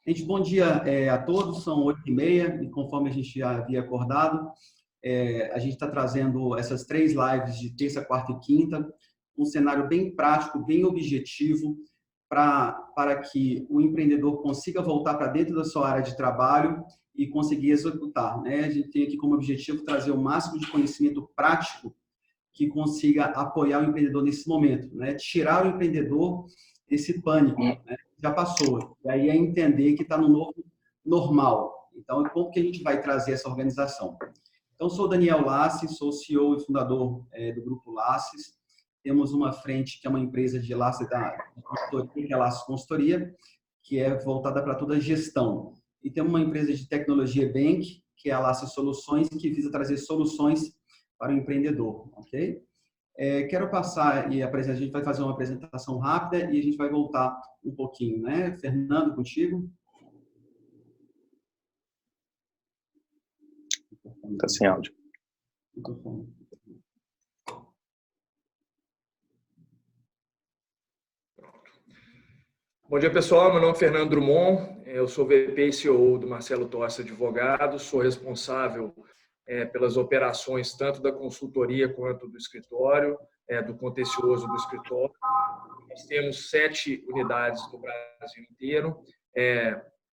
Gente, bom dia a todos, são 8h30 e conforme a gente já havia acordado, a gente está trazendo essas 3 lives de terça, quarta e quinta, um cenário bem prático, bem objetivo, para que o empreendedor consiga voltar para dentro da sua área de trabalho e conseguir executar, né? A gente tem aqui como objetivo trazer o máximo de conhecimento prático que consiga apoiar o empreendedor nesse momento, né? Tirar o empreendedor desse pânico, né? Já passou. E aí é entender que está no novo normal. Então, como que a gente vai trazer essa organização? Então, sou Daniel Lassi, sou CEO e fundador do Grupo Lassis. Temos uma frente que é uma empresa de Lassis da consultoria, que é a Lassis Consultoria, que é voltada para toda a gestão. E temos uma empresa de tecnologia Bank, que é a Lassis Soluções, que visa trazer soluções para o empreendedor, ok? Quero passar e apresentar, a gente vai fazer uma apresentação rápida e a gente vai voltar um pouquinho, né? Fernando, contigo. Está sem áudio. Bom dia, pessoal. Meu nome é Fernando Drummond. Eu sou VP e CEO do Marcelo Tossi Advogados. Sou responsável pelas operações tanto da consultoria quanto do escritório, do contencioso do escritório. Nós temos 7 unidades no Brasil inteiro.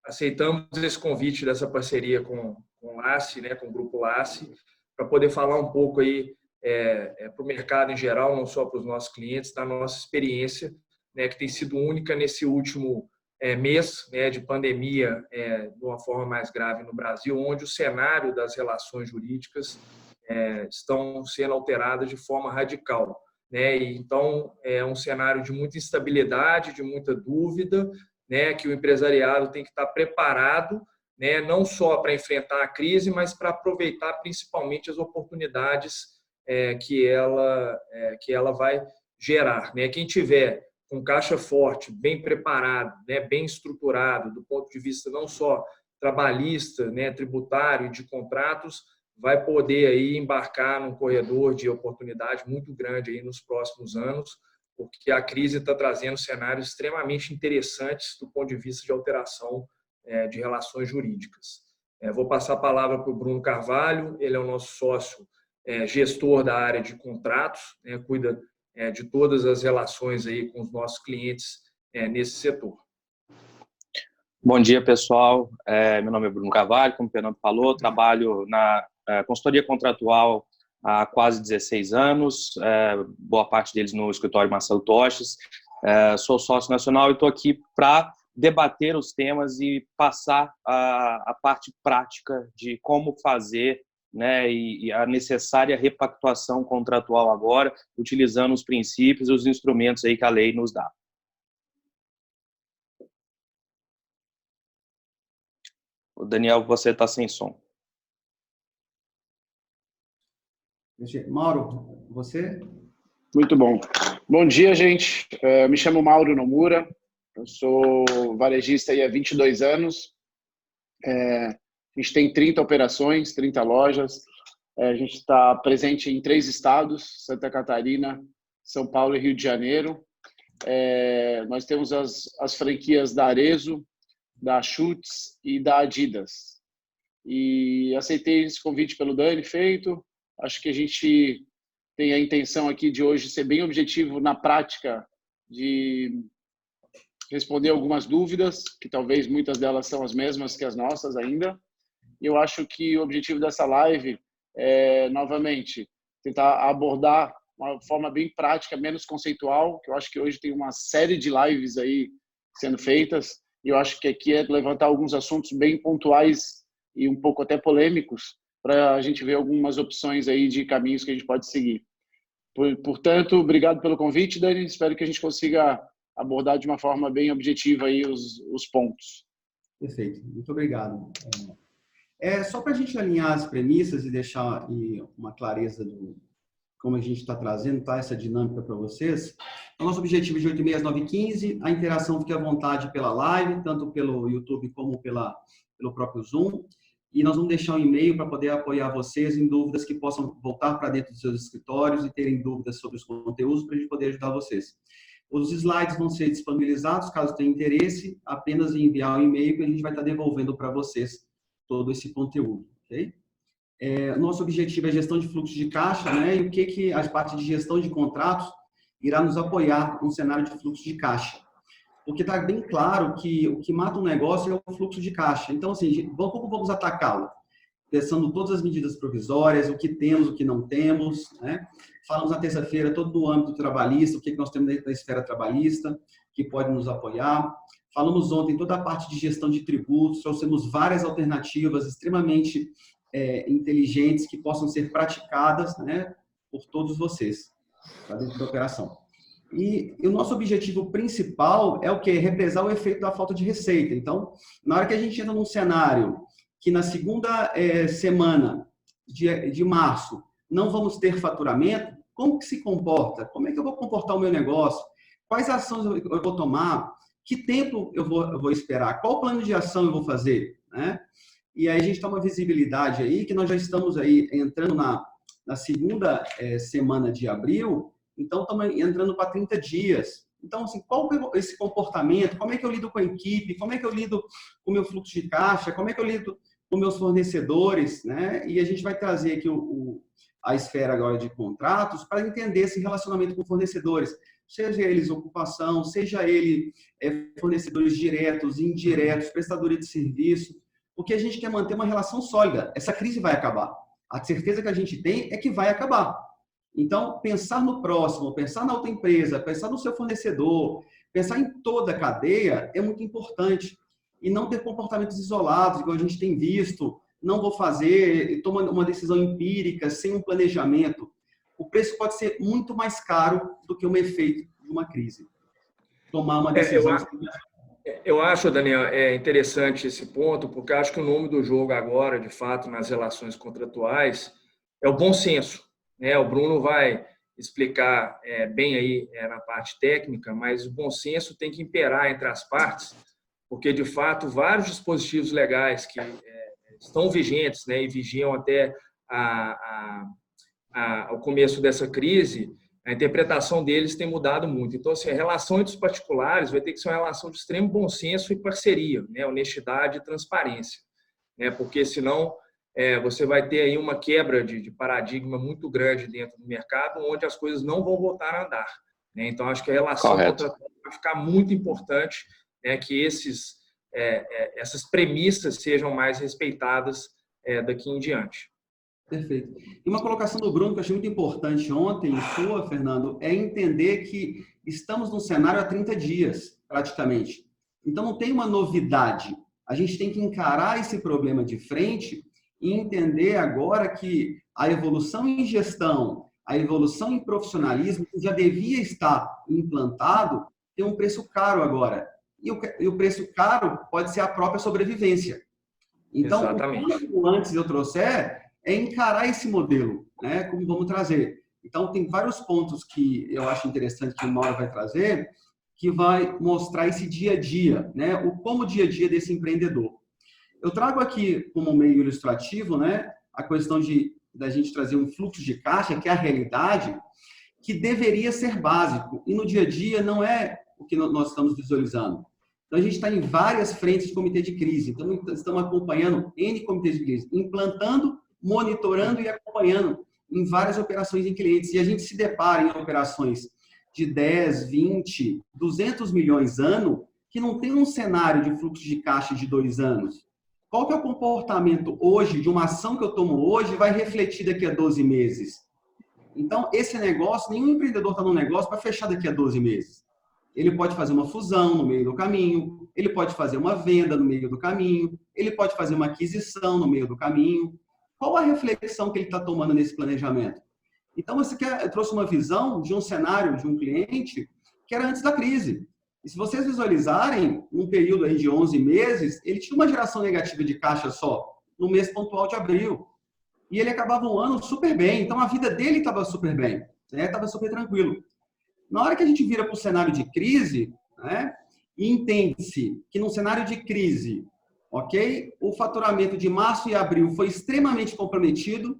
Aceitamos esse convite dessa parceria com o Lassi, né, com o Grupo Lassi, para poder falar um pouco aí para o mercado em geral, não só para os nossos clientes, da nossa experiência, né, que tem sido única nesse último mês, né, de pandemia, de uma forma mais grave no Brasil, onde o cenário das relações jurídicas estão sendo alteradas de forma radical, né? E então é um cenário de muita instabilidade, de muita dúvida, né, que o empresariado tem que estar preparado, né, não só para enfrentar a crise, mas para aproveitar principalmente as oportunidades que ela vai gerar, né? Quem tiver com caixa forte, bem preparado, né, bem estruturado, do ponto de vista não só trabalhista, né, tributário e de contratos, vai poder aí embarcar num corredor de oportunidade muito grande aí nos próximos anos, porque a crise está trazendo cenários extremamente interessantes do ponto de vista de alteração de relações jurídicas. Vou passar a palavra para o Bruno Carvalho. Ele é o nosso sócio gestor da área de contratos, né, cuida de todas as relações aí com os nossos clientes nesse setor. Bom dia, pessoal. Meu nome é Bruno Carvalho, como o Fernando falou, trabalho na consultoria contratual há quase 16 anos, boa parte deles no escritório Marcelo Tossi. Sou sócio nacional e estou aqui para debater os temas e passar a parte prática de como fazer, né, e a necessária repactuação contratual agora, utilizando os princípios e os instrumentos aí que a lei nos dá. O Daniel, você está sem som. Mauro, você? Muito bom. Bom dia, gente. Me chamo Mauro Nomura. Eu sou varejista aí há 22 anos. A gente tem 30 operações, 30 lojas. A gente está presente em 3 estados, Santa Catarina, São Paulo e Rio de Janeiro. Nós temos as franquias da Arezzo, da Schutz e da Adidas. E aceitei esse convite pelo Dani, feito. Acho que a gente tem a intenção aqui de hoje ser bem objetivo na prática de responder algumas dúvidas, que talvez muitas delas são as mesmas que as nossas ainda. E eu acho que o objetivo dessa live é, novamente, tentar abordar uma forma bem prática, menos conceitual, que eu acho que hoje tem uma série de lives aí sendo feitas, e eu acho que aqui é levantar alguns assuntos bem pontuais e um pouco até polêmicos, para a gente ver algumas opções aí de caminhos que a gente pode seguir. Portanto, obrigado pelo convite, Dani. Espero que a gente consiga abordar de uma forma bem objetiva aí os pontos. Perfeito. Muito obrigado. Só para a gente alinhar as premissas e deixar uma clareza do como a gente está trazendo, tá, essa dinâmica para vocês. O nosso objetivo é de 8h30 às 9h15. A interação fique à vontade pela live, tanto pelo YouTube como pelo próprio Zoom. E nós vamos deixar um e-mail para poder apoiar vocês em dúvidas que possam voltar para dentro dos seus escritórios e terem dúvidas sobre os conteúdos para a gente poder ajudar vocês. Os slides vão ser disponibilizados, caso tenha interesse, apenas enviar um e-mail que a gente vai estar devolvendo para vocês todo esse conteúdo, ok? Nosso objetivo é gestão de fluxo de caixa, né? E o que a parte de gestão de contratos irá nos apoiar no cenário de fluxo de caixa. Porque está bem claro que o que mata um negócio é o fluxo de caixa. Então, assim, como vamos atacá-lo? Testando todas as medidas provisórias, o que temos, o que não temos, né? Falamos na terça-feira todo do âmbito trabalhista, o que nós temos dentro da esfera trabalhista, que pode nos apoiar. Falamos ontem toda a parte de gestão de tributos, trouxemos várias alternativas extremamente inteligentes que possam ser praticadas, né, por todos vocês, tá, dentro da operação. E o nosso objetivo principal é o quê? Represar o efeito da falta de receita. Então, na hora que a gente entra num cenário que na segunda semana de março não vamos ter faturamento, como que se comporta? Como é que eu vou comportar o meu negócio? Quais ações eu vou tomar? Que tempo eu vou esperar? Qual plano de ação eu vou fazer? Né? E aí a gente tem uma visibilidade aí, que nós já estamos aí entrando na segunda semana de abril, então estamos entrando para 30 dias. Então, assim, qual é esse comportamento? Como é que eu lido com a equipe? Como é que eu lido com o meu fluxo de caixa? Como é que eu lido com meus fornecedores? Né? E a gente vai trazer aqui a esfera agora de contratos para entender esse relacionamento com fornecedores, seja eles ocupação, seja ele fornecedores diretos, indiretos, prestadores de serviço, porque a gente quer manter uma relação sólida. Essa crise vai acabar. A certeza que a gente tem é que vai acabar. Então, pensar no próximo, pensar na outra empresa, pensar no seu fornecedor, pensar em toda a cadeia é muito importante. E não ter comportamentos isolados, igual a gente tem visto, não vou fazer, toma uma decisão empírica, sem um planejamento. O preço pode ser muito mais caro do que um efeito de uma crise. Tomar uma decisão... Eu acho, Daniel, interessante esse ponto, porque acho que o nome do jogo agora, de fato, nas relações contratuais, é o bom senso. Né? O Bruno vai explicar bem aí na parte técnica, mas o bom senso tem que imperar entre as partes, porque, de fato, vários dispositivos legais que estão vigentes, né, e vigiam até ao começo dessa crise, a interpretação deles tem mudado muito. Então, assim, a relação entre os particulares vai ter que ser uma relação de extremo bom senso e parceria, né? Honestidade e transparência, né? Porque senão você vai ter aí uma quebra de paradigma muito grande dentro do mercado, onde as coisas não vão voltar a andar, né? Então, acho que a relação contratual vai ficar muito importante, né? Que essas premissas sejam mais respeitadas daqui em diante. Perfeito. E uma colocação do Bruno que eu achei muito importante ontem, sua, Fernando, é entender que estamos num cenário há 30 dias, praticamente. Então, não tem uma novidade. A gente tem que encarar esse problema de frente e entender agora que a evolução em gestão, a evolução em profissionalismo, que já devia estar implantado, tem um preço caro agora. E o preço caro pode ser a própria sobrevivência. Então, exatamente. O antes eu trouxer é encarar esse modelo, né? Como vamos trazer. Então, tem vários pontos que eu acho interessante que o Mauro vai trazer, que vai mostrar esse dia a dia, né? Como dia a dia desse empreendedor. Eu trago aqui como meio ilustrativo, né? A questão da gente trazer um fluxo de caixa, que é a realidade, que deveria ser básico. E no dia a dia não é o que nós estamos visualizando. Então, a gente está em várias frentes de comitê de crise. Então, estamos acompanhando N comitês de crise, implantando, monitorando e acompanhando em várias operações em clientes. E a gente se depara em operações de 10, 20, 200 milhões ano, que não tem um cenário de fluxo de caixa de 2 anos. Qual que é o comportamento hoje, de uma ação que eu tomo hoje, vai refletir daqui a 12 meses? Então, esse negócio, nenhum empreendedor está num negócio para fechar daqui a 12 meses. Ele pode fazer uma fusão no meio do caminho, ele pode fazer uma venda no meio do caminho, ele pode fazer uma aquisição no meio do caminho. Qual a reflexão que ele está tomando nesse planejamento? Então, eu trouxe uma visão de um cenário de um cliente que era antes da crise. E se vocês visualizarem, num período aí de 11 meses, ele tinha uma geração negativa de caixa só, no mês pontual de abril. E ele acabava um ano super bem. Então, a vida dele estava super bem, né? Estava super tranquilo. Na hora que a gente vira para o cenário de crise, né, e entende-se que num cenário de crise, ok? O faturamento de março e abril foi extremamente comprometido.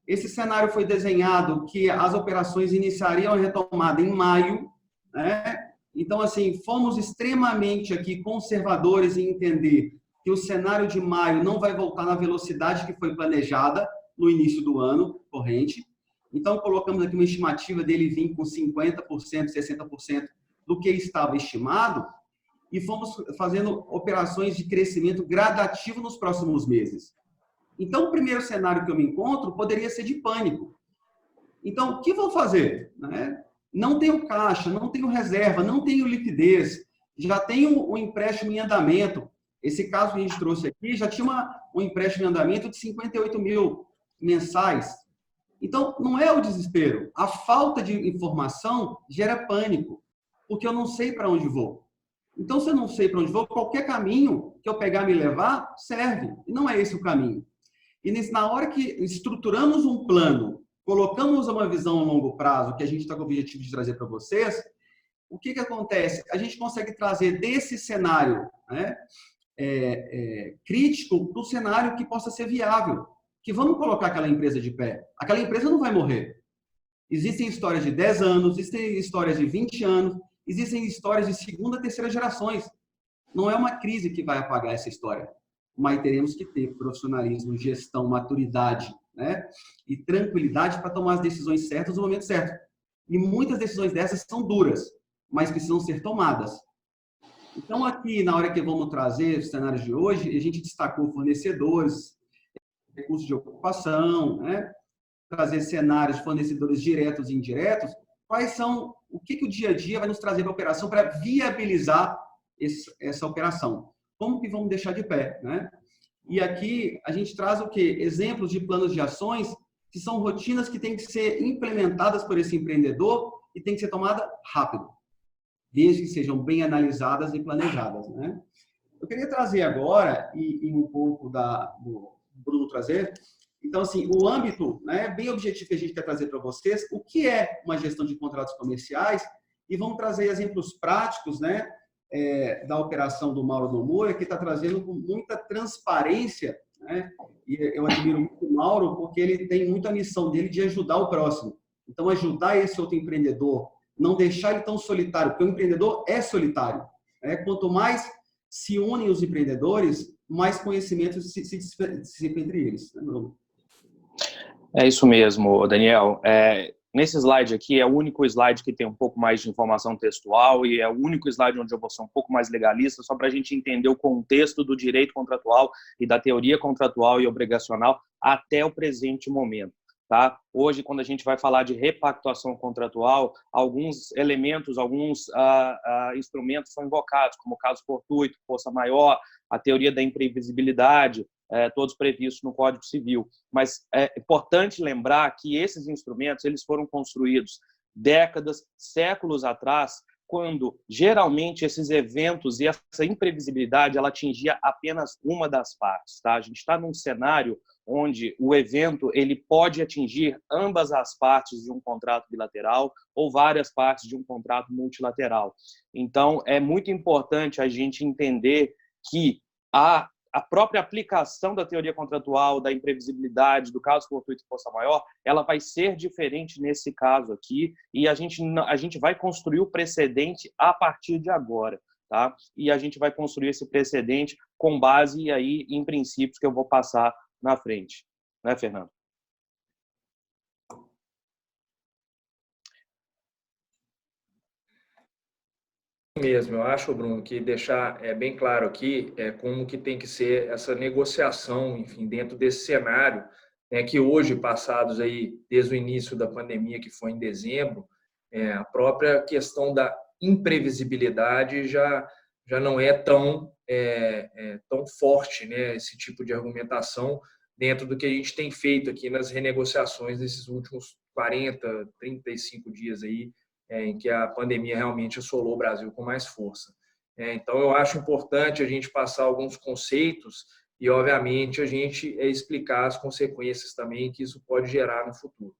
Esse cenário foi desenhado que as operações iniciariam a retomada em maio, né? Então, assim, fomos extremamente aqui conservadores em entender que o cenário de maio não vai voltar na velocidade que foi planejada no início do ano corrente. Então, colocamos aqui uma estimativa dele vir com 50%, 60% do que estava estimado e fomos fazendo operações de crescimento gradativo nos próximos meses. Então, o primeiro cenário que eu me encontro poderia ser de pânico. Então, o que vou fazer? Não tenho caixa, não tenho reserva, não tenho liquidez, já tenho um empréstimo em andamento. Esse caso que a gente trouxe aqui já tinha um empréstimo em andamento de 58 mil mensais. Então, não é o desespero. A falta de informação gera pânico, porque eu não sei para onde vou. Então, se eu não sei para onde vou, qualquer caminho que eu pegar e me levar, serve. E não é esse o caminho. E na hora que estruturamos um plano, colocamos uma visão a longo prazo, que a gente está com o objetivo de trazer para vocês, o que acontece? A gente consegue trazer desse cenário crítico para o cenário que possa ser viável. Que vamos colocar aquela empresa de pé. Aquela empresa não vai morrer. Existem histórias de 10 anos, existem histórias de 20 anos, existem histórias de segunda, terceira gerações. Não é uma crise que vai apagar essa história, mas teremos que ter profissionalismo, gestão, maturidade, e tranquilidade para tomar as decisões certas no momento certo. E muitas decisões dessas são duras, mas precisam ser tomadas. Então, aqui, na hora que vamos trazer os cenários de hoje, a gente destacou fornecedores, recursos de ocupação, trazer cenários de fornecedores diretos e indiretos, quais são, o que o dia a dia vai nos trazer para a operação para viabilizar essa operação. Como que vamos deixar de pé, E aqui a gente traz o quê? Exemplos de planos de ações que são rotinas que têm que ser implementadas por esse empreendedor e tem que ser tomada rápido, desde que sejam bem analisadas e planejadas, Eu queria trazer agora, e um pouco do Bruno trazer, então, assim, o âmbito, bem objetivo que a gente quer trazer para vocês, o que é uma gestão de contratos comerciais, e vamos trazer exemplos práticos, da operação do Mauro Nomura, que está trazendo com muita transparência, e eu admiro muito o Mauro, porque ele tem muita missão dele de ajudar o próximo. Então, ajudar esse outro empreendedor, não deixar ele tão solitário, porque o empreendedor é solitário. Quanto mais se unem os empreendedores, mais conhecimento se dissipa entre eles. Bruno? É isso mesmo, Daniel. Nesse slide aqui é o único slide que tem um pouco mais de informação textual e é o único slide onde eu vou ser um pouco mais legalista, só para a gente entender o contexto do direito contratual e da teoria contratual e obrigacional até o presente momento. Tá? Hoje, quando a gente vai falar de repactuação contratual, alguns elementos, alguns instrumentos são invocados, como o caso fortuito, força maior, a teoria da imprevisibilidade, todos previstos no Código Civil. Mas é importante lembrar que esses instrumentos eles foram construídos décadas, séculos atrás, quando geralmente esses eventos e essa imprevisibilidade ela atingia apenas uma das partes. Tá? A gente está num cenário onde o evento ele pode atingir ambas as partes de um contrato bilateral ou várias partes de um contrato multilateral. Então, é muito importante a gente entender que a própria aplicação da teoria contratual, da imprevisibilidade, do caso fortuito e força maior, ela vai ser diferente nesse caso aqui e a gente vai construir o precedente a partir de agora. Tá? E a gente vai construir esse precedente com base aí em princípios que eu vou passar na frente. Né, Fernando? Mesmo, eu acho, Bruno, que deixar bem claro aqui como que tem que ser essa negociação, enfim, dentro desse cenário, que hoje, passados aí desde o início da pandemia, que foi em dezembro, a própria questão da imprevisibilidade já não é tão forte, esse tipo de argumentação dentro do que a gente tem feito aqui nas renegociações desses últimos 40, 35 dias aí, em que a pandemia realmente assolou o Brasil com mais força. Então, eu acho importante a gente passar alguns conceitos e, obviamente, a gente explicar as consequências também que isso pode gerar no futuro.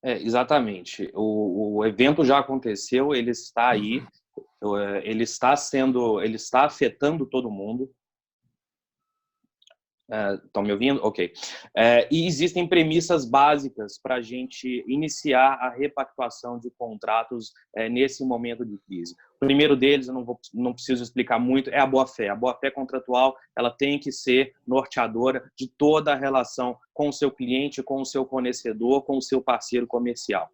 Exatamente. O evento já aconteceu, ele está aí, ele está afetando todo mundo. Estão me ouvindo? Ok. E existem premissas básicas para a gente iniciar a repactuação de contratos nesse momento de crise. O primeiro deles, eu não preciso explicar muito, é a boa-fé. A boa-fé contratual, ela tem que ser norteadora de toda a relação com o seu cliente, com o seu fornecedor, com o seu parceiro comercial.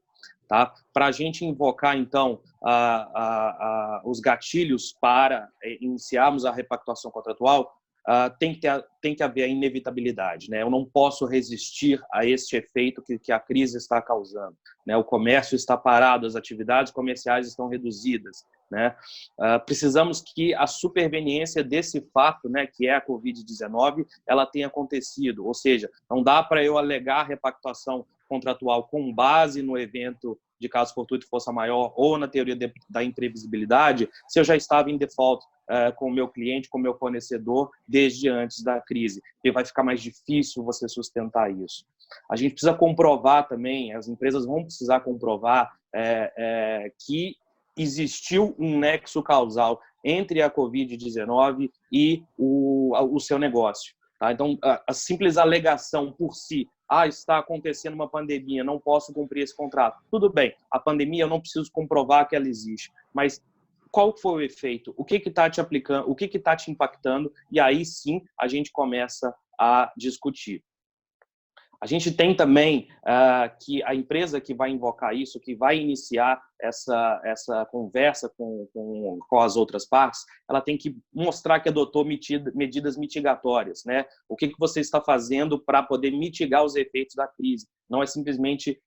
Tá? Para a gente invocar, então, os gatilhos para iniciarmos a repactuação contratual, tem que haver a inevitabilidade, né? Eu não posso resistir a este efeito que a crise está causando, né? O comércio está parado, as atividades comerciais estão reduzidas, né? Precisamos que a superveniência desse fato, né, que é a Covid-19, ela tenha acontecido, ou seja, não dá para eu alegar repactuação contratual com base no evento de caso fortuito e força maior ou na teoria da imprevisibilidade se eu já estava em default com o meu cliente, com o meu fornecedor desde antes da crise, porque vai ficar mais difícil você sustentar isso. A gente precisa comprovar também, as empresas vão precisar comprovar que existiu um nexo causal entre a Covid-19 e o seu negócio. Tá? Então, a simples alegação por si, está acontecendo uma pandemia, não posso cumprir esse contrato. Tudo bem, a pandemia eu não preciso comprovar que ela existe, mas qual foi o efeito? O que está te aplicando? O que está te impactando? E aí sim a gente começa a discutir. A gente tem também que a empresa que vai invocar isso, que vai iniciar essa conversa com as outras partes, ela tem que mostrar que adotou medidas mitigatórias, né? O que você está fazendo para poder mitigar os efeitos da crise? Não é simplesmente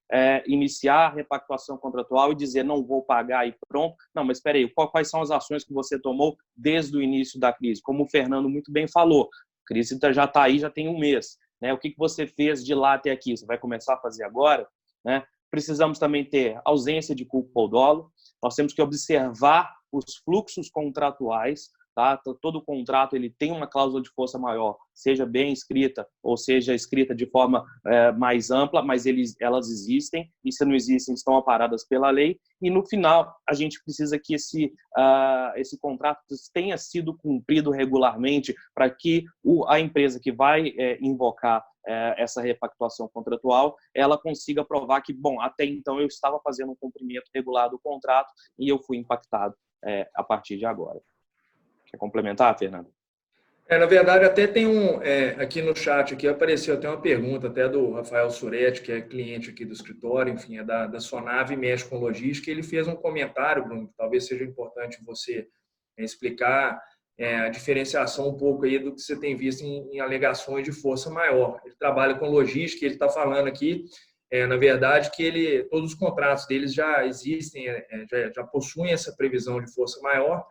iniciar a repactuação contratual e dizer não vou pagar e pronto. Não, mas espera aí, quais são as ações que você tomou desde o início da crise? Como o Fernando muito bem falou, a crise já está aí, já tem um mês. Né? O que você fez de lá até aqui? Você vai começar a fazer agora? Né? Precisamos também ter ausência de culpa ou dolo. Nós temos que observar os fluxos contratuais. Tá? Todo contrato ele tem uma cláusula de força maior, seja bem escrita ou seja escrita de forma mais ampla, mas elas existem e se não existem estão amparadas pela lei e no final a gente precisa que esse contrato tenha sido cumprido regularmente para que a empresa que vai invocar essa repactuação contratual, ela consiga provar que, bom, até então eu estava fazendo um cumprimento regular do contrato e eu fui impactado a partir de agora. Quer complementar, Fernando? Na verdade, até tem aqui no chat, aqui apareceu até uma pergunta até do Rafael Suretti, que é cliente aqui do escritório, enfim, é da Sonave, mexe com logística. Ele fez um comentário, Bruno, que talvez seja importante você explicar a diferenciação um pouco aí do que você tem visto em alegações de força maior. Ele trabalha com logística, ele está falando aqui, na verdade, que todos os contratos deles já existem, já possuem essa previsão de força maior,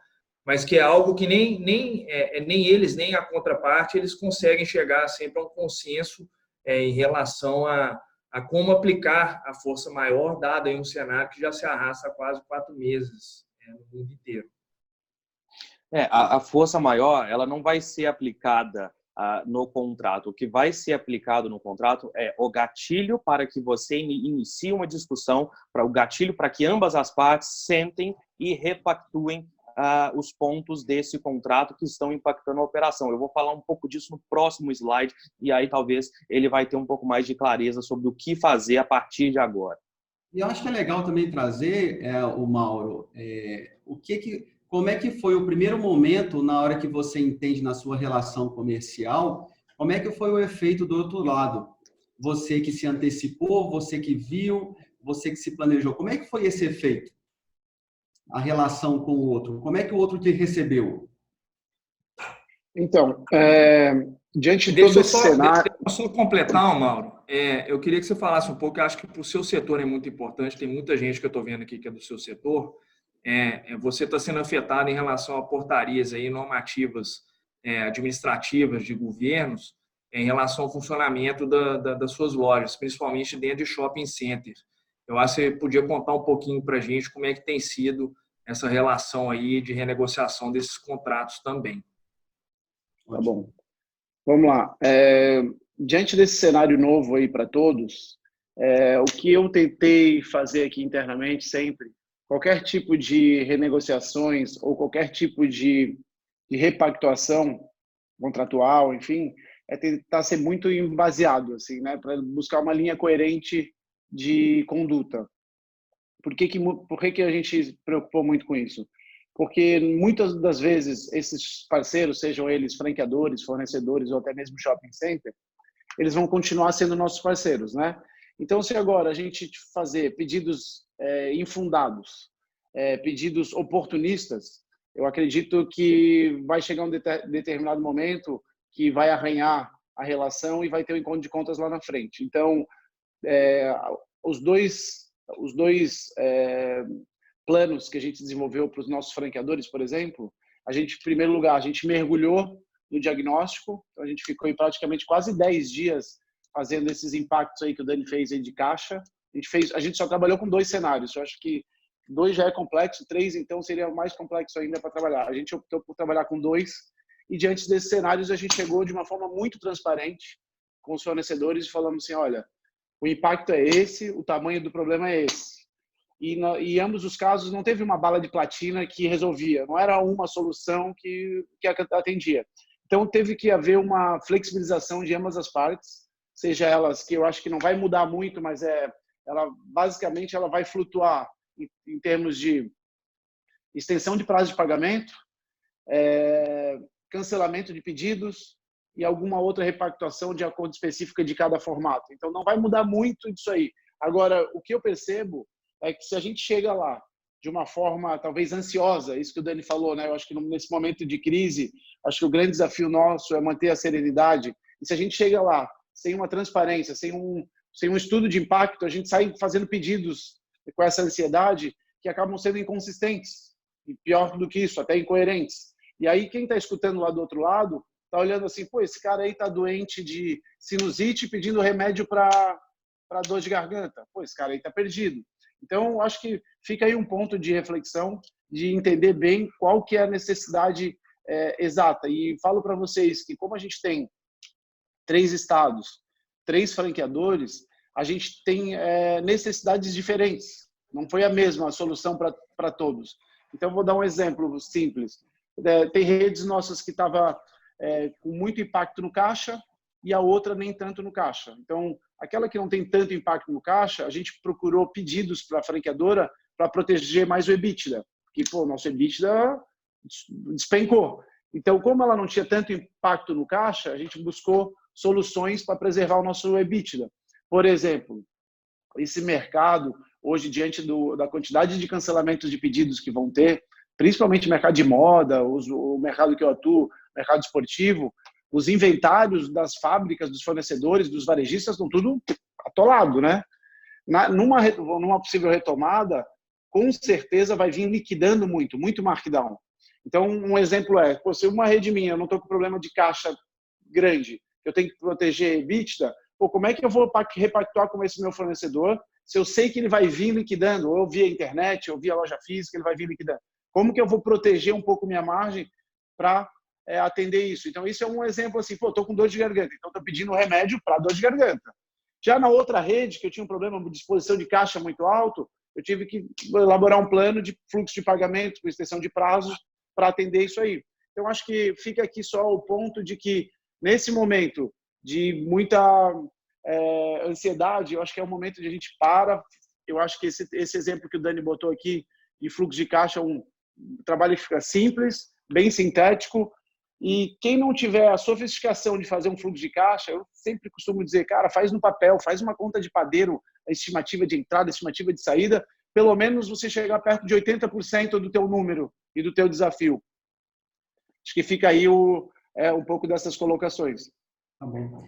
mas que é algo que nem eles, nem a contraparte, eles conseguem chegar sempre a um consenso em relação a como aplicar a força maior, dado em um cenário que já se arrasta há quase 4 meses no mundo inteiro. A força maior ela não vai ser aplicada no contrato. O que vai ser aplicado no contrato é o gatilho para que você inicie uma discussão, para o gatilho para que ambas as partes sentem e repactuem os pontos desse contrato que estão impactando a operação. Eu vou falar um pouco disso no próximo slide e aí talvez ele vai ter um pouco mais de clareza sobre o que fazer a partir de agora. E eu acho que é legal também trazer, o Mauro, como é que foi o primeiro momento na hora que você entende na sua relação comercial, como é que foi o efeito do outro lado? Você que se antecipou, você que viu, você que se planejou. Como é que foi esse efeito? A relação com o outro? Como é que o outro te recebeu? Então, diante de todo esse cenário... Deixa eu só completar, Mauro. Eu queria que você falasse um pouco, eu acho que para o seu setor é muito importante, tem muita gente que eu estou vendo aqui que é do seu setor, você está sendo afetado em relação a portarias aí, normativas administrativas de governos em relação ao funcionamento das suas lojas, principalmente dentro de shopping center. Eu acho que você podia contar um pouquinho para a gente como é que tem sido essa relação aí de renegociação desses contratos também. Tá bom. Vamos lá. Diante desse cenário novo aí para todos, o que eu tentei fazer aqui internamente sempre, qualquer tipo de renegociações ou qualquer tipo de repactuação contratual, enfim, é tentar ser muito baseado, assim, né? Para buscar uma linha coerente de conduta. Por que a gente se preocupou muito com isso? Porque muitas das vezes esses parceiros, sejam eles franqueadores, fornecedores ou até mesmo shopping center, eles vão continuar sendo nossos parceiros, né? Então, se agora a gente fazer pedidos infundados, pedidos oportunistas, eu acredito que vai chegar um determinado momento que vai arranhar a relação e vai ter um encontro de contas lá na frente. Então, os dois planos que a gente desenvolveu para os nossos franqueadores, por exemplo, em primeiro lugar, a gente mergulhou no diagnóstico, então a gente ficou em praticamente quase 10 dias fazendo esses impactos aí que o Dani fez aí de caixa. A gente só trabalhou com 2 cenários, eu acho que 2 já é complexo, 3 então seria mais complexo ainda para trabalhar. A gente optou por trabalhar com 2 e diante desses cenários a gente chegou de uma forma muito transparente com os fornecedores e falamos assim, olha, o impacto é esse, o tamanho do problema é esse. E em ambos os casos não teve uma bala de platina que resolvia, não era uma solução que atendia. Então teve que haver uma flexibilização de ambas as partes, seja elas que eu acho que não vai mudar muito, mas basicamente ela vai flutuar em termos de extensão de prazo de pagamento, cancelamento de pedidos e alguma outra repactuação de acordo específica de cada formato. Então não vai mudar muito disso aí. Agora, o que eu percebo é que se a gente chega lá de uma forma talvez ansiosa, isso que o Dani falou, né? Eu acho que nesse momento de crise, acho que o grande desafio nosso é manter a serenidade. E se a gente chega lá sem uma transparência, sem um estudo de impacto, a gente sai fazendo pedidos com essa ansiedade que acabam sendo inconsistentes. E pior do que isso, até incoerentes. E aí quem está escutando lá do outro lado está olhando assim, pô, esse cara aí está doente de sinusite pedindo remédio para dor de garganta. Pô, esse cara aí está perdido. Então, acho que fica aí um ponto de reflexão, de entender bem qual que é a necessidade exata. E falo para vocês que como a gente tem 3 estados, 3 franqueadores, a gente tem necessidades diferentes. Não foi a mesma solução para todos. Então, vou dar um exemplo simples. Tem redes nossas que estavam com muito impacto no caixa e a outra nem tanto no caixa. Então, aquela que não tem tanto impacto no caixa, a gente procurou pedidos para a franqueadora para proteger mais o EBITDA, porque o nosso EBITDA despencou. Então, como ela não tinha tanto impacto no caixa, a gente buscou soluções para preservar o nosso EBITDA. Por exemplo, esse mercado, hoje, diante da quantidade de cancelamentos de pedidos que vão ter, principalmente o mercado de moda, o mercado que eu atuo, mercado esportivo, os inventários das fábricas, dos fornecedores, dos varejistas estão tudo atolado, né? Numa possível retomada, com certeza vai vir liquidando muito markdown. Então, um exemplo se uma rede minha, eu não estou com problema de caixa grande, eu tenho que proteger EBITDA, como é que eu vou repactuar com esse meu fornecedor se eu sei que ele vai vir liquidando, ou via internet, ou via loja física, ele vai vir liquidando? Como que eu vou proteger um pouco minha margem para atender isso? Então, isso é um exemplo assim, estou com dor de garganta, então estou pedindo remédio para dor de garganta. Já na outra rede, que eu tinha um problema de disposição de caixa muito alto, eu tive que elaborar um plano de fluxo de pagamento com extensão de prazos para atender isso aí. Então, acho que fica aqui só o ponto de que, nesse momento de muita ansiedade, eu acho que é um momento de a gente eu acho que esse exemplo que o Dani botou aqui de fluxo de caixa é um trabalho que fica simples, bem sintético, e quem não tiver a sofisticação de fazer um fluxo de caixa, eu sempre costumo dizer, cara, faz no papel, faz uma conta de padeiro, a estimativa de entrada, a estimativa de saída, pelo menos você chegar perto de 80% do teu número e do teu desafio. Acho que fica aí um pouco dessas colocações. Tá bom.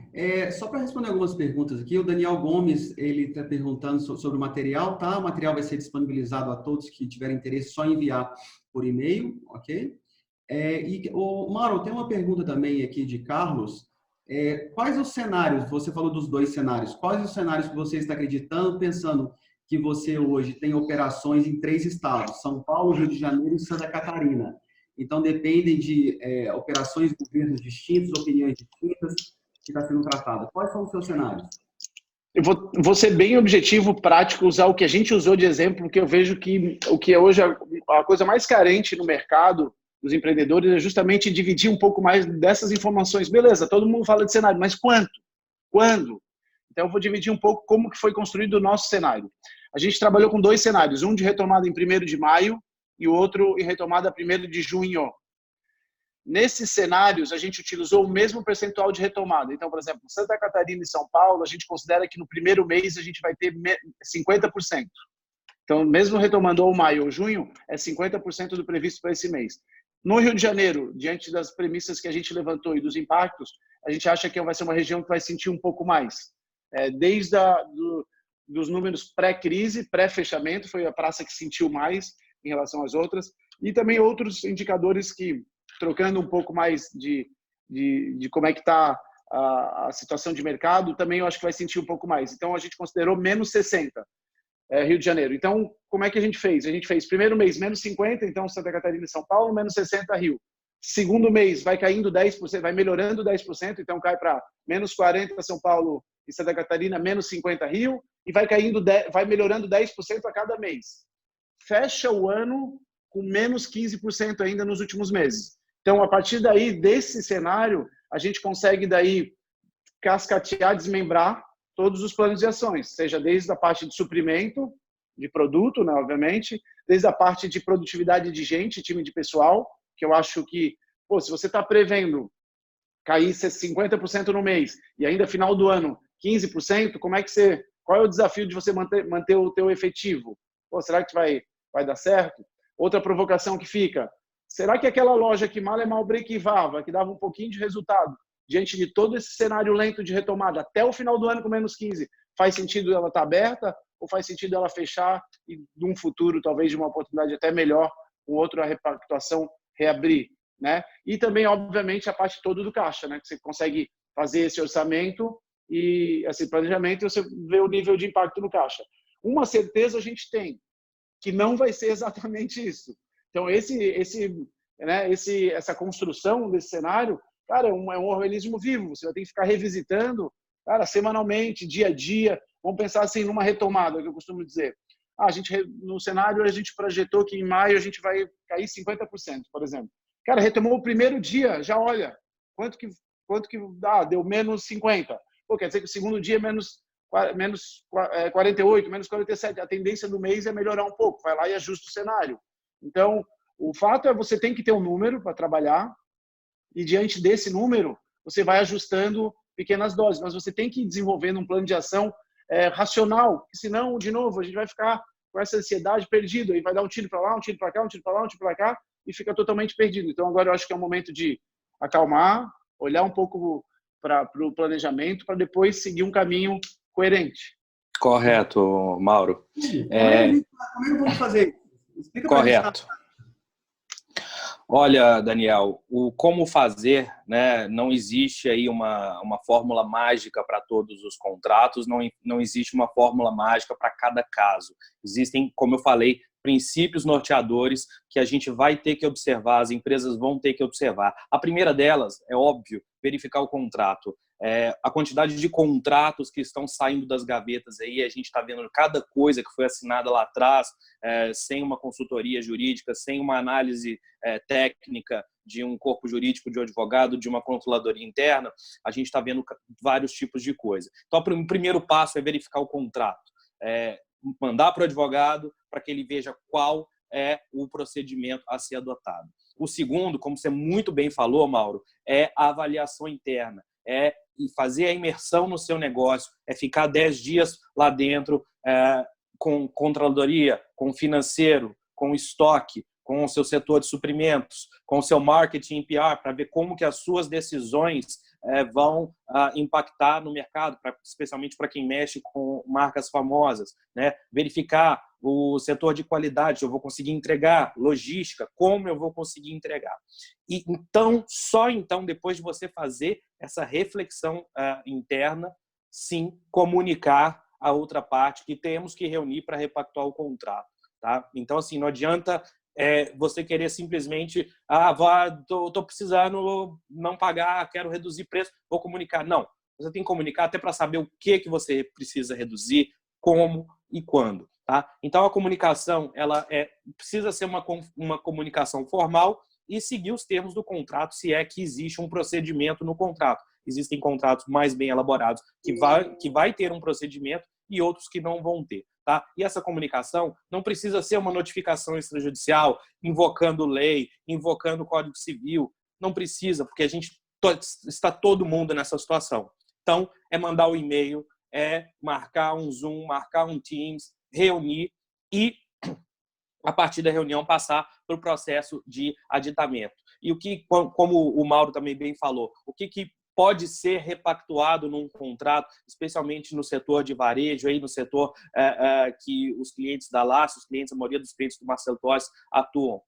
Só para responder algumas perguntas aqui, o Daniel Gomes, ele está perguntando sobre o material, tá? O material vai ser disponibilizado a todos que tiverem interesse, só enviar por e-mail, ok? Mauro, tem uma pergunta também aqui de Carlos. Quais os cenários, você falou dos 2 cenários, quais os cenários que você está acreditando, pensando que você hoje tem operações em 3 estados, São Paulo, Rio de Janeiro e Santa Catarina. Então, dependem de operações de governos distintos, opiniões distintas, que está sendo tratada. Quais são os seus cenários? Eu vou ser bem objetivo, prático, usar o que a gente usou de exemplo, porque eu vejo que o que é hoje a coisa mais carente no mercado, dos empreendedores é justamente dividir um pouco mais dessas informações. Beleza, todo mundo fala de cenário, mas quanto? Quando? Então, eu vou dividir um pouco como que foi construído o nosso cenário. A gente trabalhou com 2 cenários, um de retomada em 1º de maio e o outro em retomada 1º de junho. Nesses cenários, a gente utilizou o mesmo percentual de retomada. Então, por exemplo, Santa Catarina e São Paulo, a gente considera que no primeiro mês a gente vai ter 50%. Então, mesmo retomando ou maio ou junho, é 50% do previsto para esse mês. No Rio de Janeiro, diante das premissas que a gente levantou e dos impactos, a gente acha que vai ser uma região que vai sentir um pouco mais. Desde dos números pré-crise, pré-fechamento, foi a praça que sentiu mais em relação às outras, e também outros indicadores que, trocando um pouco mais de como é que está a situação de mercado, também eu acho que vai sentir um pouco mais. Então, a gente considerou menos 60, Rio de Janeiro. Então, como é que a gente fez? A gente fez primeiro mês menos 50, então Santa Catarina e São Paulo, menos 60 Rio. Segundo mês vai caindo 10%, vai melhorando 10%, então cai para menos 40 São Paulo e Santa Catarina, menos 50 Rio, e vai melhorando 10% a cada mês. Fecha o ano com menos 15% ainda nos últimos meses. Então, a partir daí, desse cenário, a gente consegue daí cascatear, desmembrar todos os planos de ações, seja desde a parte de suprimento, de produto, né, obviamente, desde a parte de produtividade de gente, time de pessoal, que eu acho que, se você está prevendo cair 50% no mês e ainda final do ano 15%, qual é o desafio de você manter o teu efetivo? Será que vai dar certo? Outra provocação que fica, será que aquela loja que mal é mal break-even, que dava um pouquinho de resultado, diante de todo esse cenário lento de retomada até o final do ano com menos 15, faz sentido ela estar aberta ou faz sentido ela fechar e, num futuro, talvez de uma oportunidade até melhor, com outra repactuação, reabrir, né? E também, obviamente, a parte toda do caixa, né? Que você consegue fazer esse orçamento e esse planejamento e você vê o nível de impacto no caixa. Uma certeza a gente tem, que não vai ser exatamente isso. Então, essa construção desse cenário, cara, é um organismo vivo. Você vai ter que ficar revisitando, cara, semanalmente, dia a dia. Vamos pensar assim numa retomada, que eu costumo dizer. No cenário, a gente projetou que em maio a gente vai cair 50%, por exemplo. Cara, retomou o primeiro dia, já olha, quanto que dá? Deu menos 50. Quer dizer que o segundo dia é menos 48, menos 47. A tendência do mês é melhorar um pouco. Vai lá e ajusta o cenário. Então, o fato é que você tem que ter um número para trabalhar e, diante desse número, você vai ajustando pequenas doses. Mas você tem que ir desenvolvendo um plano de ação racional, senão, de novo, a gente vai ficar com essa ansiedade perdido. Aí vai dar um tiro para lá, um tiro para cá, um tiro para lá, um tiro para cá e fica totalmente perdido. Então, agora eu acho que é o momento de acalmar, olhar um pouco para o planejamento, para depois seguir um caminho coerente. Correto, Mauro. Como vamos fazer? Explica correto. Olha, Daniel, o como fazer, né? Não existe aí uma fórmula mágica para todos os contratos, não existe uma fórmula mágica para cada caso. Existem, como eu falei, princípios norteadores que a gente vai ter que observar, as empresas vão ter que observar. A primeira delas, é óbvio, verificar o contrato. A quantidade de contratos que estão saindo das gavetas aí, a gente está vendo cada coisa que foi assinada lá atrás, sem uma consultoria jurídica, sem uma análise técnica de um corpo jurídico, de um advogado, de uma controladoria interna, a gente está vendo vários tipos de coisa. Então, o primeiro passo é verificar o contrato. Mandar para o advogado para que ele veja qual é o procedimento a ser adotado. O segundo, como você muito bem falou, Mauro, é a avaliação interna. E fazer a imersão no seu negócio, ficar 10 dias lá dentro com controladoria, com financeiro, com estoque, com o seu setor de suprimentos, com o seu marketing e PR, para ver como que as suas decisões vão impactar no mercado, especialmente para quem mexe com marcas famosas, né? Verificar o setor de qualidade, eu vou conseguir entregar, logística, como eu vou conseguir entregar. E só então, depois de você fazer essa reflexão interna, sim, comunicar a outra parte que temos que reunir para repactuar o contrato. Tá? Então, assim, não adianta você querer simplesmente tô precisando não pagar, quero reduzir preço, vou comunicar. Não, você tem que comunicar até para saber o que você precisa reduzir, como e quando. Tá? Então, a comunicação ela precisa ser uma comunicação formal e seguir os termos do contrato, se é que existe um procedimento no contrato. Existem contratos mais bem elaborados que vai ter um procedimento e outros que não vão ter. Tá? E essa comunicação não precisa ser uma notificação extrajudicial, invocando lei, invocando o Código Civil. Não precisa, porque a gente está todo mundo nessa situação. Então, é mandar o e-mail, é marcar um Zoom, marcar um Teams, reunir e, a partir da reunião, passar para o processo de aditamento. E o que, como o Mauro também bem falou, o que pode ser repactuado num contrato, especialmente no setor de varejo, aí no setor que os clientes da LACE, a maioria dos clientes do Marcelo Tossi atuam.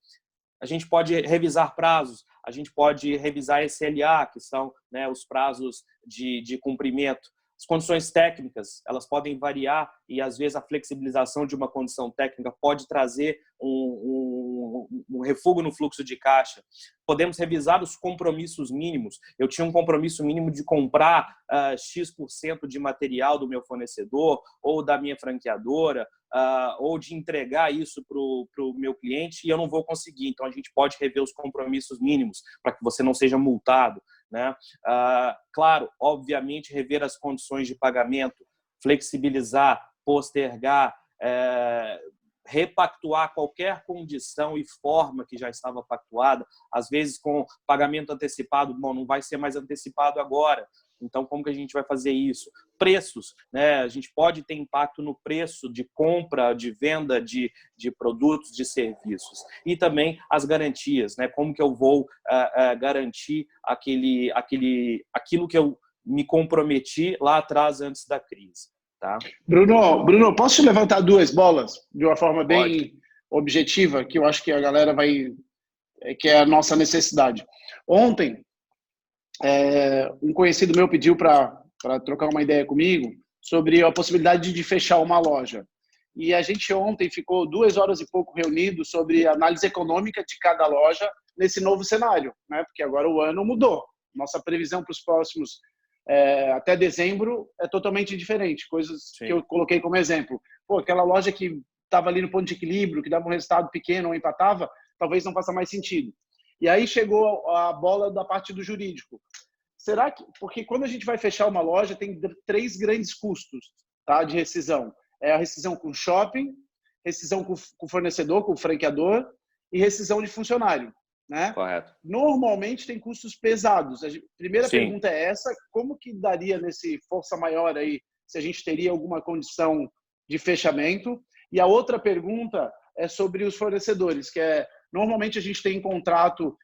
A gente pode revisar prazos, a gente pode revisar SLA, que são, né, os prazos de cumprimento. As condições técnicas, elas podem variar e, às vezes, a flexibilização de uma condição técnica pode trazer um refúgio no fluxo de caixa. Podemos revisar os compromissos mínimos. Eu tinha um compromisso mínimo de comprar X% de material do meu fornecedor ou da minha franqueadora, ou de entregar isso para o meu cliente, e eu não vou conseguir. Então, a gente pode rever os compromissos mínimos para que você não seja multado, né? Claro, obviamente, rever as condições de pagamento, flexibilizar, postergar, repactuar qualquer condição e forma que já estava pactuada, às vezes com pagamento antecipado, bom, não vai ser mais antecipado agora, então como que a gente vai fazer isso? Preços, né? A gente pode ter impacto no preço de compra, de venda de produtos, de serviços. E também as garantias, né? Como que eu vou garantir aquilo que eu me comprometi lá atrás, antes da crise. Tá? Bruno, posso te levantar duas bolas de uma forma bem Pode. objetiva, que eu acho que a galera que é a nossa necessidade. Ontem, um conhecido meu pediu para trocar uma ideia comigo sobre a possibilidade de fechar uma loja. E a gente ontem ficou 2 horas e pouco reunido sobre a análise econômica de cada loja nesse novo cenário, né? Porque agora o ano mudou. Nossa previsão para os próximos até dezembro é totalmente diferente. Coisas Sim. que eu coloquei como exemplo. Pô, aquela loja que estava ali no ponto de equilíbrio, que dava um resultado pequeno ou empatava, talvez não faça mais sentido. E aí chegou a bola da parte do jurídico. Será que... Porque quando a gente vai fechar uma loja, tem 3 grandes custos, tá, de rescisão. É a rescisão com o shopping, rescisão com o fornecedor, com o franqueador, e rescisão de funcionário, né? Correto. Normalmente tem custos pesados. A primeira Sim. pergunta é essa: como que daria nesse força maior aí, se a gente teria alguma condição de fechamento? E a outra pergunta é sobre os fornecedores, que normalmente a gente tem contrato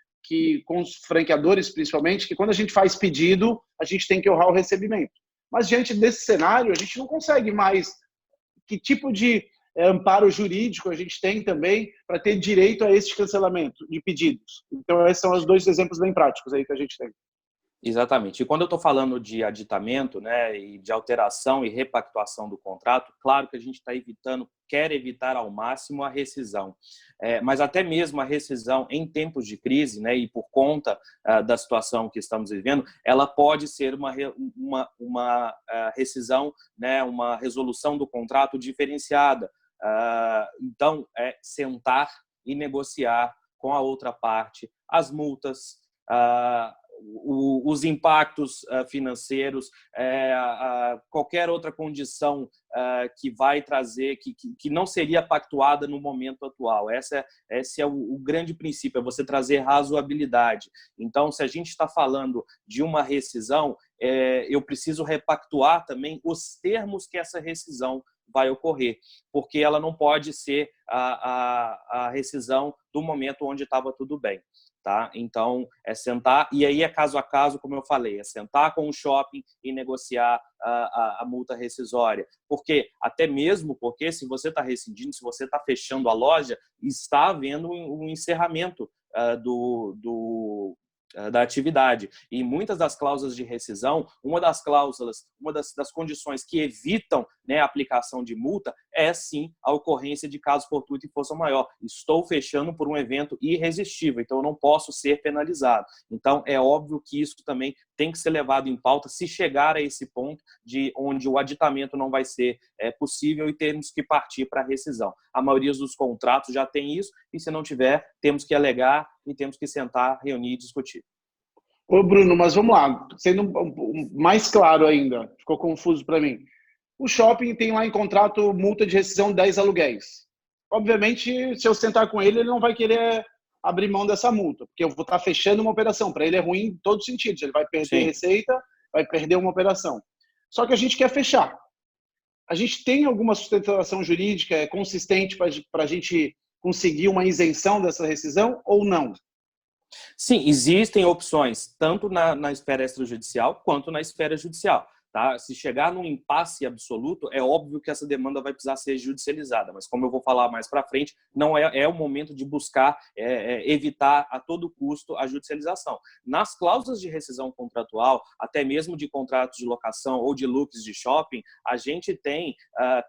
com os franqueadores, principalmente, que quando a gente faz pedido, a gente tem que honrar o recebimento. Mas diante desse cenário, a gente não consegue mais. Que tipo de amparo jurídico a gente tem também para ter direito a esse cancelamento de pedidos? Então, esses são os 2 exemplos bem práticos aí que a gente tem. Exatamente. E quando eu estou falando de aditamento, né, e de alteração e repactuação do contrato, claro que a gente quer evitar ao máximo a rescisão. Mas até mesmo a rescisão em tempos de crise, né, e por conta da situação que estamos vivendo, ela pode ser uma rescisão, né, uma resolução do contrato diferenciada. Então, sentar e negociar com a outra parte as multas, os impactos financeiros, qualquer outra condição que vai trazer, que não seria pactuada no momento atual. Esse é o grande princípio, é você trazer razoabilidade. Então, se a gente está falando de uma rescisão, eu preciso repactuar também os termos que essa rescisão vai ocorrer, porque ela não pode ser a rescisão do momento onde estava tudo bem. Tá? Então, é sentar, e aí é caso a caso, como eu falei, é sentar com o shopping e negociar a multa rescisória. Até mesmo porque se você está rescindindo, se você está fechando a loja, está havendo um encerramento da atividade. E muitas das cláusulas de rescisão, uma das condições que evitam, né, a aplicação de multa é, sim, a ocorrência de caso fortuito e força maior. Estou fechando por um evento irresistível, então eu não posso ser penalizado. Então, é óbvio que isso também tem que ser levado em pauta se chegar a esse ponto de onde o aditamento não vai ser possível e temos que partir para a rescisão. A maioria dos contratos já tem isso e, se não tiver, temos que alegar e temos que sentar, reunir e discutir. Ô, Bruno, mas vamos lá, sendo mais claro ainda, ficou confuso para mim. O shopping tem lá em contrato multa de rescisão 10 aluguéis. Obviamente, se eu sentar com ele, ele não vai querer abrir mão dessa multa, porque eu vou estar fechando uma operação. Para ele é ruim em todos os sentidos. Ele vai perder receita, vai perder uma operação. Só que a gente quer fechar. A gente tem alguma sustentação jurídica consistente para a gente conseguir uma isenção dessa rescisão ou não? Sim, existem opções, tanto na esfera extrajudicial quanto na esfera judicial. Tá? Se chegar num impasse absoluto, é óbvio que essa demanda vai precisar ser judicializada, mas como eu vou falar mais para frente, não é o momento de buscar evitar a todo custo a judicialização. Nas cláusulas de rescisão contratual, até mesmo de contratos de locação ou de looks de shopping, a gente tem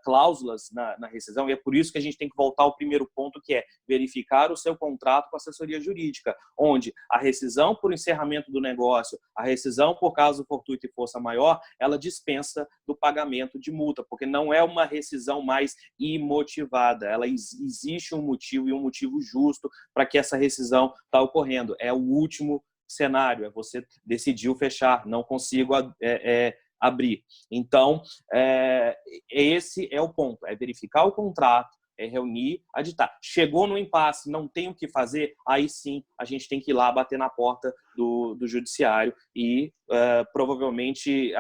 cláusulas na rescisão, e é por isso que a gente tem que voltar ao primeiro ponto, que é verificar o seu contrato com a assessoria jurídica, onde a rescisão por encerramento do negócio, a rescisão por caso fortuito e força maior, ela dispensa do pagamento de multa, porque não é uma rescisão mais imotivada. Existe um motivo e um motivo justo para que essa rescisão está ocorrendo. É o último cenário, você decidiu fechar, não consigo abrir. Então, esse é o ponto, é verificar o contrato, reunir, aditar. Chegou no impasse, não tem o que fazer, aí sim a gente tem que ir lá bater na porta do judiciário e provavelmente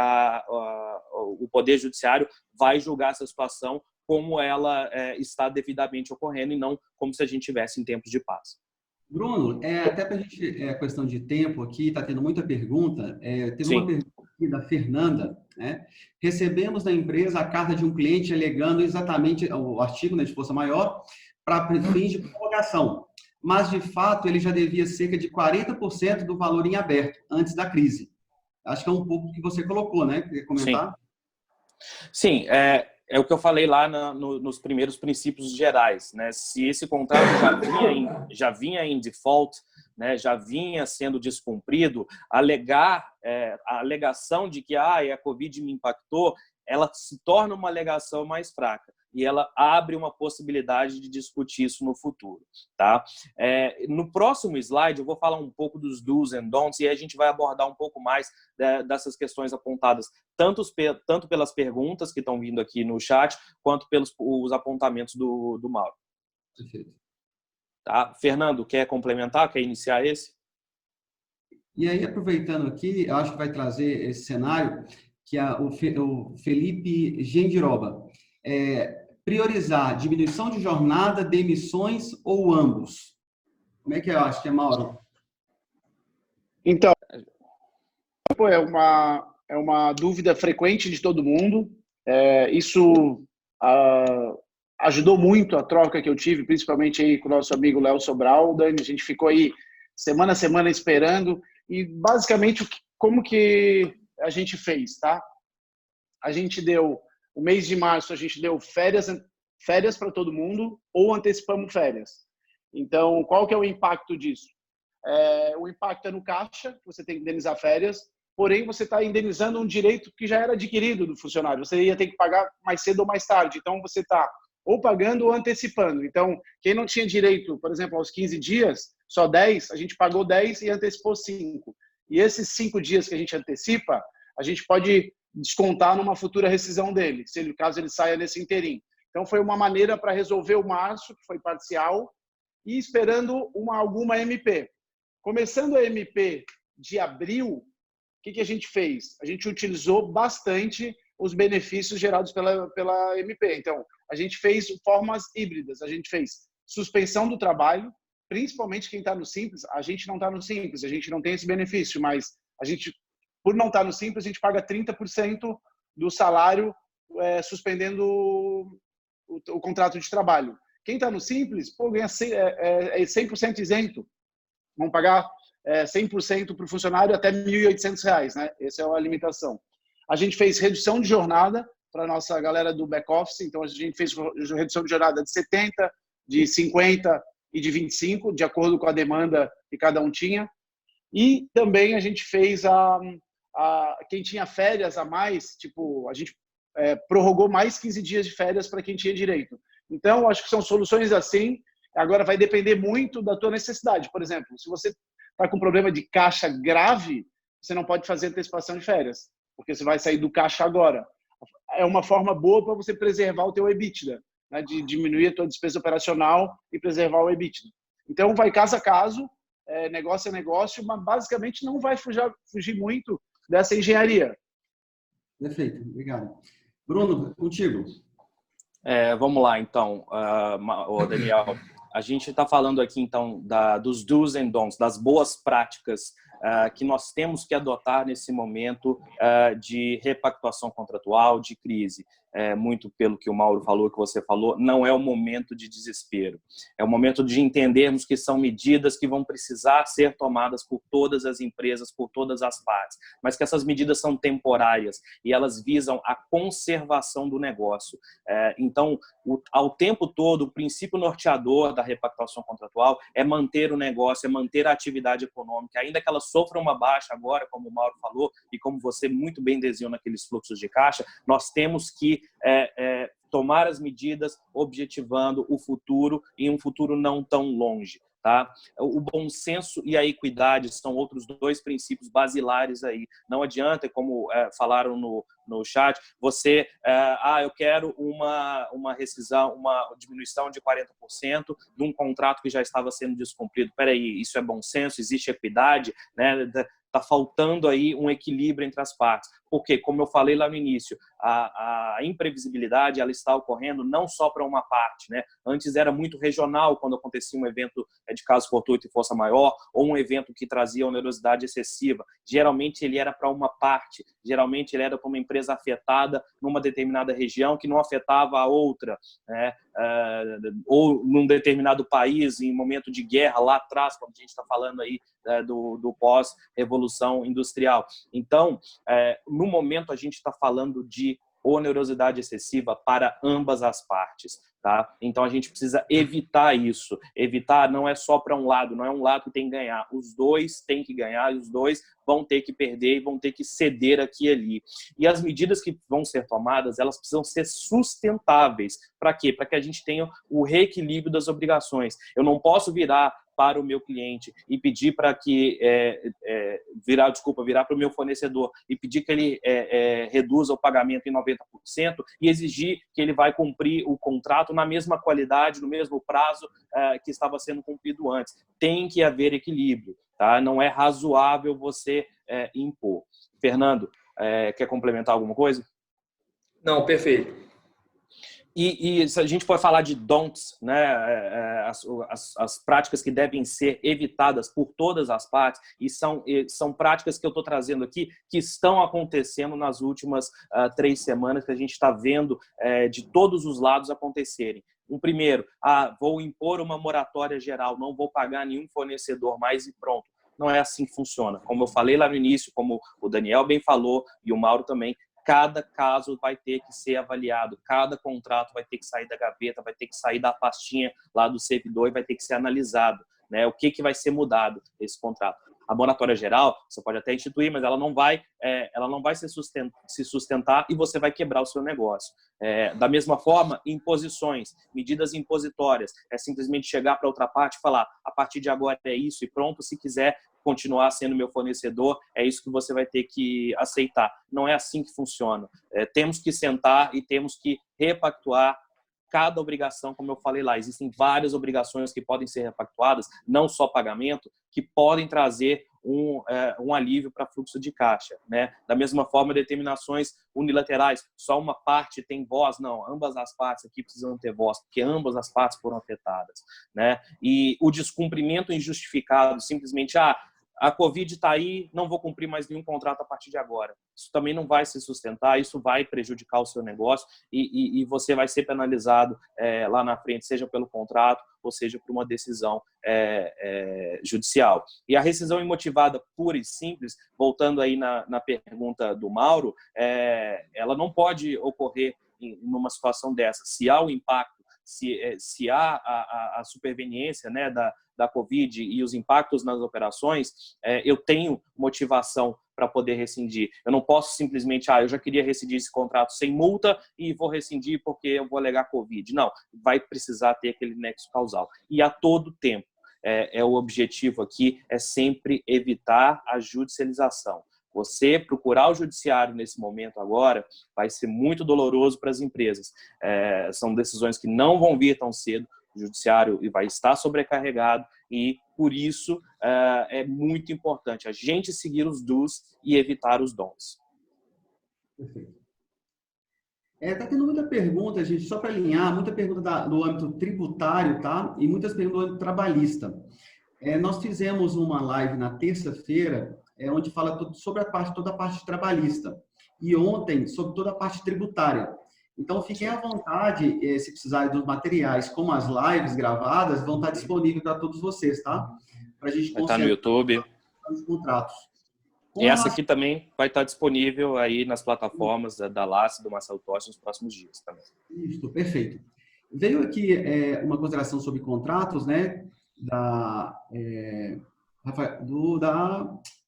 o Poder Judiciário vai julgar essa situação como ela está devidamente ocorrendo e não como se a gente estivesse em tempos de paz. Bruno, até para a gente, questão de tempo aqui, está tendo muita pergunta. Teve Sim. uma pergunta aqui da Fernanda, né? Recebemos da empresa a carta de um cliente alegando exatamente o artigo, né, de força maior para fins de prorrogação, mas de fato ele já devia cerca de 40% do valor em aberto antes da crise. Acho que é um pouco que você colocou, né? Quer comentar? Sim, é o que eu falei lá nos primeiros princípios gerais, né? Se esse contrato já vinha em default, né, já vinha sendo descumprido, a alegação de que a Covid me impactou, ela se torna uma alegação mais fraca e ela abre uma possibilidade de discutir isso no futuro. Tá? No próximo slide, eu vou falar um pouco dos do's and don'ts e a gente vai abordar um pouco mais dessas questões apontadas, tanto pelas perguntas que estão vindo aqui no chat, quanto pelos os apontamentos do Mauro. Perfeito. Tá? Fernando, quer complementar? Quer iniciar esse? E aí, aproveitando aqui, eu acho que vai trazer esse cenário, que é o Felipe Gendiroba. Priorizar diminuição de jornada, demissões ou ambos? Como é que eu acho que é, Mauro? Então, é uma dúvida frequente de todo mundo. Isso ajudou muito a troca que eu tive, principalmente aí com o nosso amigo Léo Sobral. Dani, a gente ficou aí semana a semana esperando e basicamente como que a gente fez, tá? A gente deu, o mês de março a gente deu férias para todo mundo ou antecipamos férias. Então, qual que é o impacto disso? O impacto é no caixa, você tem que indenizar férias, porém você está indenizando um direito que já era adquirido do funcionário. Você ia ter que pagar mais cedo ou mais tarde. Então, você está ou pagando ou antecipando. Então, quem não tinha direito, por exemplo, aos 15 dias, só 10, a gente pagou 10 e antecipou 5. E esses 5 dias que a gente antecipa, a gente pode descontar numa futura rescisão dele, caso ele saia nesse interim. Então, foi uma maneira para resolver o março, que foi parcial, e esperando alguma MP. Começando a MP de abril, o que a gente fez? A gente utilizou bastante os benefícios gerados pela MP. Então, a gente fez formas híbridas. A gente fez suspensão do trabalho, principalmente quem está no Simples. A gente não está no Simples, a gente não tem esse benefício, mas a gente, por não estar no Simples, a gente paga 30% do salário suspendendo o contrato de trabalho. Quem está no Simples, ganha 100% isento. Vão pagar 100% para o funcionário até R$ 1.800, né? Essa é a limitação. A gente fez redução de jornada para a nossa galera do back-office, então a gente fez redução de jornada de 70, de 50 e de 25, de acordo com a demanda que cada um tinha. E também a gente fez quem tinha férias a mais, tipo, a gente prorrogou mais 15 dias de férias para quem tinha direito. Então, acho que são soluções assim. Agora vai depender muito da tua necessidade. Por exemplo, se você está com problema de caixa grave, você não pode fazer antecipação de férias, porque você vai sair do caixa agora. É uma forma boa para você preservar o teu EBITDA, né, de diminuir a tua despesa operacional e preservar o EBITDA. Então, vai caso a caso, negócio a negócio, mas basicamente não vai fugir muito dessa engenharia. Perfeito, obrigado. Bruno, contigo. Vamos lá, então, Daniel. A gente está falando aqui, então, dos do's and don'ts, das boas práticas que nós temos que adotar nesse momento de repactuação contratual, de crise. Muito pelo que o Mauro falou, que você falou, não é o momento de desespero. É o momento de entendermos que são medidas que vão precisar ser tomadas por todas as empresas, por todas as partes, mas que essas medidas são temporárias e elas visam a conservação do negócio. Então, ao tempo todo, o princípio norteador da repactuação contratual é manter o negócio, é manter a atividade econômica, ainda que ela sofra uma baixa agora, como o Mauro falou, e como você muito bem desenhou naqueles fluxos de caixa, nós temos que tomar as medidas objetivando o futuro e um futuro não tão longe. Tá? O bom senso e a equidade são outros dois princípios basilares aí. Não adianta, como falaram no chat, você, eu quero uma rescisão, uma diminuição de 40% de um contrato que já estava sendo descumprido. Peraí, isso é bom senso? Existe equidade? Né? Está faltando aí um equilíbrio entre as partes. Porque, como eu falei lá no início, a imprevisibilidade ela está ocorrendo não só para uma parte. Né? Antes era muito regional, quando acontecia um evento de caso fortuito e força maior, ou um evento que trazia onerosidade excessiva. Geralmente ele era para uma parte, geralmente ele era para uma empresa afetada numa determinada região que não afetava a outra, né? Ou num determinado país, em momento de guerra, lá atrás, quando a gente está falando aí do pós-revolução industrial. Então, no momento, a gente está falando de onerosidade excessiva para ambas as partes. Tá? Então, a gente precisa evitar isso. Evitar não é só para um lado, não é um lado que tem que ganhar. Os dois têm que ganhar e os dois vão ter que perder e vão ter que ceder aqui e ali. E as medidas que vão ser tomadas, elas precisam ser sustentáveis. Para quê? Para que a gente tenha o reequilíbrio das obrigações. Eu não posso virar para o meu cliente e pedir para que virar para o meu fornecedor e pedir que ele reduza o pagamento em 90% e exigir que ele vai cumprir o contrato na mesma qualidade, no mesmo prazo que estava sendo cumprido antes. Tem que haver equilíbrio, tá? Não é razoável você impor. Fernando, quer complementar alguma coisa? Não, perfeito. E se a gente for falar de don'ts, né, as práticas que devem ser evitadas por todas as partes, e são práticas que eu estou trazendo aqui, que estão acontecendo nas últimas 3 semanas, que a gente está vendo de todos os lados acontecerem. Primeiro, vou impor uma moratória geral, não vou pagar nenhum fornecedor mais e pronto. Não é assim que funciona. Como eu falei lá no início, como o Daniel bem falou e o Mauro também, cada caso vai ter que ser avaliado, cada contrato vai ter que sair da gaveta, vai ter que sair da pastinha lá do servidor e vai ter que ser analisado, né? O que vai ser mudado nesse contrato. A moratória geral, você pode até instituir, mas ela não vai se sustentar e você vai quebrar o seu negócio. Da mesma forma, imposições, medidas impositórias, é simplesmente chegar para outra parte e falar, a partir de agora é isso e pronto, se quiser continuar sendo meu fornecedor, é isso que você vai ter que aceitar. Não é assim que funciona. Temos que sentar e temos que repactuar cada obrigação, como eu falei lá. Existem várias obrigações que podem ser repactuadas, não só pagamento, que podem trazer um alívio para fluxo de caixa, né? Da mesma forma, determinações unilaterais, só uma parte tem voz, não, ambas as partes aqui precisam ter voz, porque ambas as partes foram afetadas, né? E o descumprimento injustificado, simplesmente, a Covid está aí, não vou cumprir mais nenhum contrato a partir de agora. Isso também não vai se sustentar, isso vai prejudicar o seu negócio e você vai ser penalizado lá na frente, seja pelo contrato ou seja por uma decisão judicial. E a rescisão imotivada pura e simples, voltando aí na pergunta do Mauro, ela não pode ocorrer numa situação dessa. Se há o impacto, se há a superveniência, né, da Covid e os impactos nas operações, eu tenho motivação para poder rescindir. Eu não posso simplesmente, eu já queria rescindir esse contrato sem multa e vou rescindir porque eu vou alegar Covid. Não, vai precisar ter aquele nexo causal. E a todo tempo. O objetivo aqui é sempre evitar a judicialização. Você procurar o judiciário nesse momento agora vai ser muito doloroso para as empresas. São decisões que não vão vir tão cedo. O judiciário vai estar sobrecarregado e, por isso, é muito importante a gente seguir os do's e evitar os don'ts. Perfeito. Está tendo muita pergunta, gente, só para alinhar, muita pergunta do âmbito tributário, tá? E muitas perguntas do âmbito trabalhista. Nós fizemos uma live na terça-feira, onde fala sobre toda a parte trabalhista. E ontem, sobre toda a parte tributária. Então, fiquem à vontade, se precisarem dos materiais, como as lives gravadas, vão estar disponíveis para todos vocês, tá? Para a gente vai estar no YouTube. Os contratos. E essa aqui também vai estar disponível aí nas plataformas da LACE e do Marcelo Tocha nos próximos dias também. Isso, perfeito. Veio aqui uma consideração sobre contratos, né? Da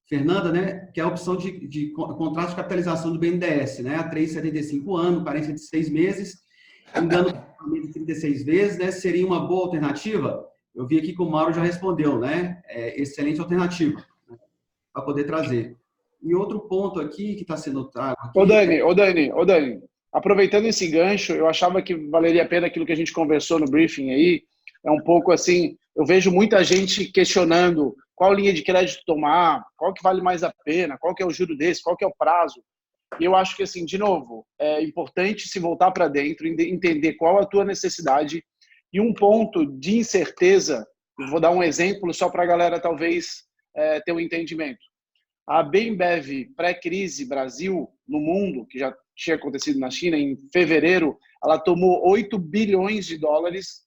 Fernanda, né? Que é a opção de contrato de capitalização do BNDES, né? A 3,75 anos, carência de 6 meses, engano de 36 vezes, né? Seria uma boa alternativa? Eu vi aqui que o Mauro já respondeu, né? Excelente alternativa, né? Para poder trazer. E outro ponto aqui que está sendo trago aqui... Ô Dani, aproveitando esse gancho, eu achava que valeria a pena aquilo que a gente conversou no briefing aí, um pouco assim, eu vejo muita gente questionando qual linha de crédito tomar, qual que vale mais a pena, qual que é o juro desse, qual que é o prazo. E eu acho que, assim, de novo, é importante se voltar para dentro, entender qual a tua necessidade e um ponto de incerteza. Eu vou dar um exemplo só para a galera talvez ter um entendimento. A Bembev pré-crise Brasil no mundo, que já tinha acontecido na China, em fevereiro, ela tomou 8 bilhões de dólares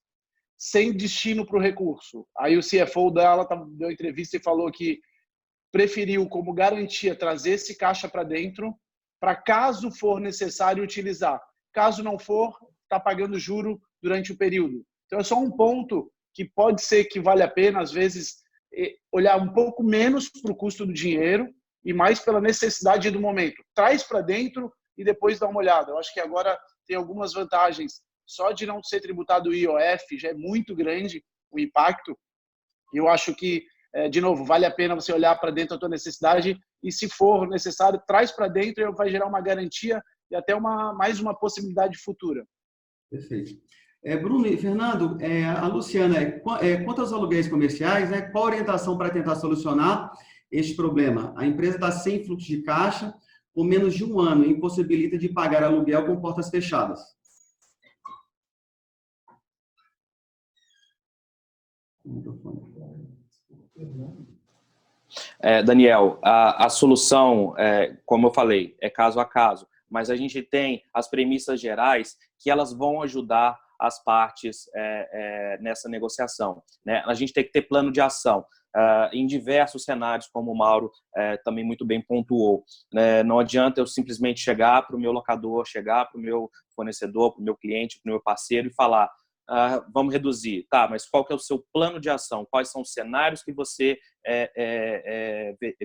sem destino para o recurso. Aí o CFO dela deu entrevista e falou que preferiu, como garantia, trazer esse caixa para dentro, para caso for necessário utilizar. Caso não for, está pagando juro durante o período. Então é só um ponto que pode ser que vale a pena, às vezes, olhar um pouco menos para o custo do dinheiro e mais pela necessidade do momento. Traz para dentro e depois dá uma olhada. Eu acho que agora tem algumas vantagens. Só de não ser tributado o IOF já é muito grande o impacto. E eu acho que, de novo, vale a pena você olhar para dentro da tua necessidade e, se for necessário, traz para dentro e vai gerar uma garantia e até mais uma possibilidade futura. Perfeito. Bruno e Fernando, a Luciana, quanto aos aluguéis comerciais, né, qual a orientação para tentar solucionar este problema? A empresa está sem fluxo de caixa, por menos de um ano, impossibilita de pagar aluguel com portas fechadas. Daniel, a solução, como eu falei, é caso a caso, mas a gente tem as premissas gerais que elas vão ajudar as partes nessa negociação, né? A gente tem que ter plano de ação em diversos cenários, como o Mauro também muito bem pontuou, né? Não adianta eu simplesmente chegar para o meu locador, chegar para o meu fornecedor, para o meu cliente, para o meu parceiro e falar: vamos reduzir. Tá, mas qual que é o seu plano de ação? Quais são os cenários que você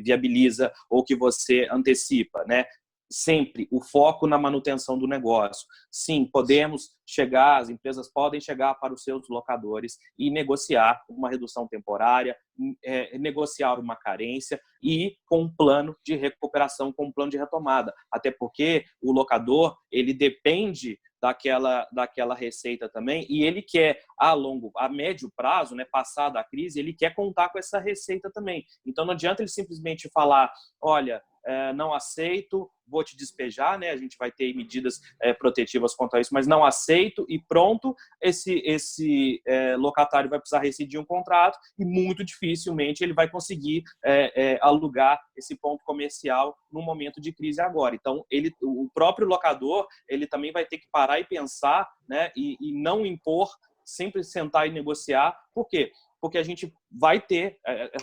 viabiliza ou que você antecipa, né? Sempre o foco na manutenção do negócio. Sim, podemos chegar, as empresas podem chegar para os seus locadores e negociar uma redução temporária, negociar uma carência e com um plano de recuperação, com um plano de retomada. Até porque o locador, ele depende daquela receita também, e ele quer, a médio prazo, né, passada a crise, ele quer contar com essa receita também. Então, não adianta ele simplesmente falar: olha, não aceito, vou te despejar, né? A gente vai ter medidas protetivas contra isso, mas não aceito e pronto, esse locatário vai precisar rescindir um contrato e muito dificilmente ele vai conseguir alugar esse ponto comercial no momento de crise agora. Então, o próprio locador, ele também vai ter que parar e pensar, né? E não impor, sempre sentar e negociar. Por quê? Porque a gente vai ter,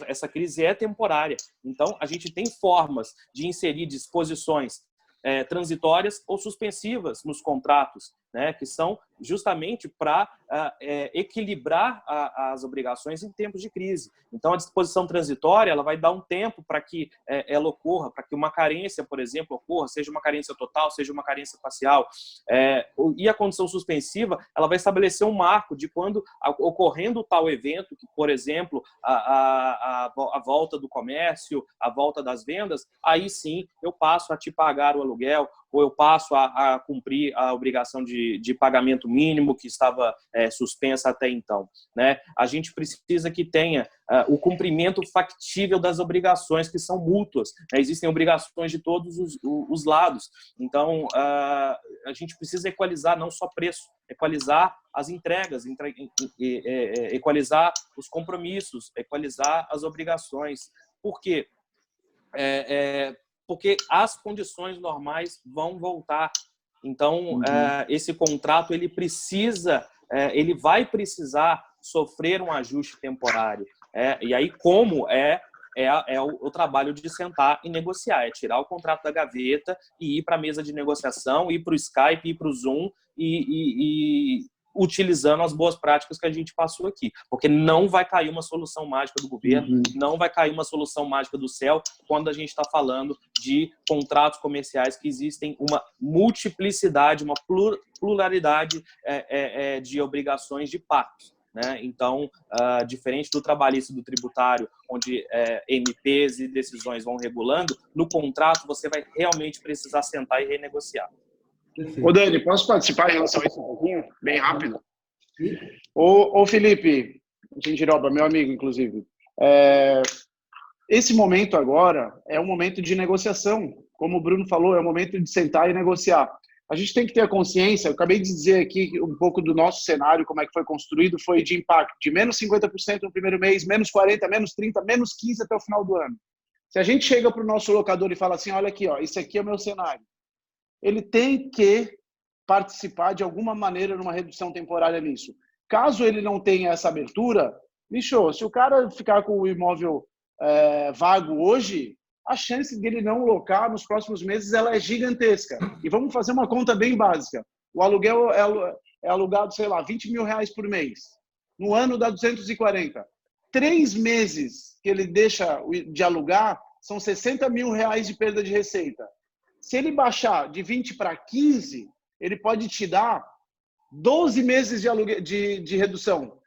essa crise é temporária. Então, a gente tem formas de inserir disposições transitórias ou suspensivas nos contratos. né, que são justamente para equilibrar as obrigações em tempos de crise. Então, a disposição transitória ela vai dar um tempo para que ela ocorra, para que uma carência, por exemplo, ocorra, seja uma carência total, seja uma carência parcial. E a condição suspensiva ela vai estabelecer um marco de quando, ocorrendo tal evento, que, por exemplo, a volta do comércio, a volta das vendas, aí sim eu passo a te pagar o aluguel, ou eu passo a cumprir a obrigação de pagamento mínimo que estava suspensa até então, né? A gente precisa que tenha o cumprimento factível das obrigações que são mútuas, né? Existem obrigações de todos os lados. Então, a gente precisa equalizar não só preço, equalizar as entregas, equalizar os compromissos, equalizar as obrigações. Por quê? Porque as condições normais vão voltar. Então, esse contrato ele vai precisar sofrer um ajuste temporário. E aí, como o trabalho de sentar e negociar, tirar o contrato da gaveta e ir para a mesa de negociação, ir para o Skype, ir para o Zoom e utilizando as boas práticas que a gente passou aqui. Porque não vai cair uma solução mágica do governo, não vai cair uma solução mágica do céu quando a gente está falando de contratos comerciais que existem uma multiplicidade, uma pluralidade de obrigações de pactos, né? Então, diferente do trabalhista e do tributário, onde MPs e decisões vão regulando, no contrato você vai realmente precisar sentar e renegociar. Ô, Dani, posso participar em relação a isso um pouquinho? Bem rápido. Ô Felipe, Gengiroba, meu amigo, inclusive, esse momento agora é um momento de negociação. Como o Bruno falou, é o momento de sentar e negociar. A gente tem que ter a consciência, eu acabei de dizer aqui um pouco do nosso cenário, como é que foi construído, foi de impacto de menos 50% no primeiro mês, menos 40%, menos 30%, menos 15% até o final do ano. Se a gente chega para o nosso locador e fala assim, olha aqui, ó, esse aqui é o meu cenário, ele tem que participar de alguma maneira numa redução temporária nisso. Caso ele não tenha essa abertura, bicho, se o cara ficar com o imóvel vago hoje, a chance dele não locar nos próximos meses ela é gigantesca. E vamos fazer uma conta bem básica. O aluguel é alugado, sei lá, R$20 mil por mês. No ano dá 240. 3 meses que ele deixa de alugar são R$60 mil de perda de receita. Se ele baixar de 20 para 15, ele pode te dar 12 meses de redução,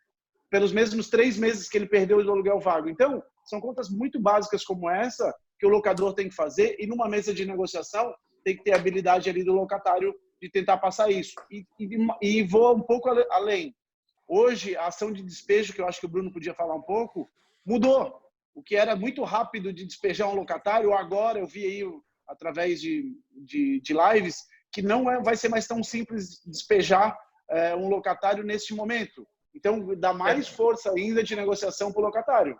pelos mesmos 3 meses que ele perdeu do aluguel vago. Então, são contas muito básicas como essa que o locador tem que fazer e numa mesa de negociação tem que ter a habilidade ali do locatário de tentar passar isso. E vou um pouco além. Hoje, a ação de despejo, que eu acho que o Bruno podia falar um pouco, mudou. O que era muito rápido de despejar um locatário, agora eu vi aí através de lives, que não vai ser mais tão simples despejar um locatário neste momento. Então, dá mais força ainda de negociação para o locatário.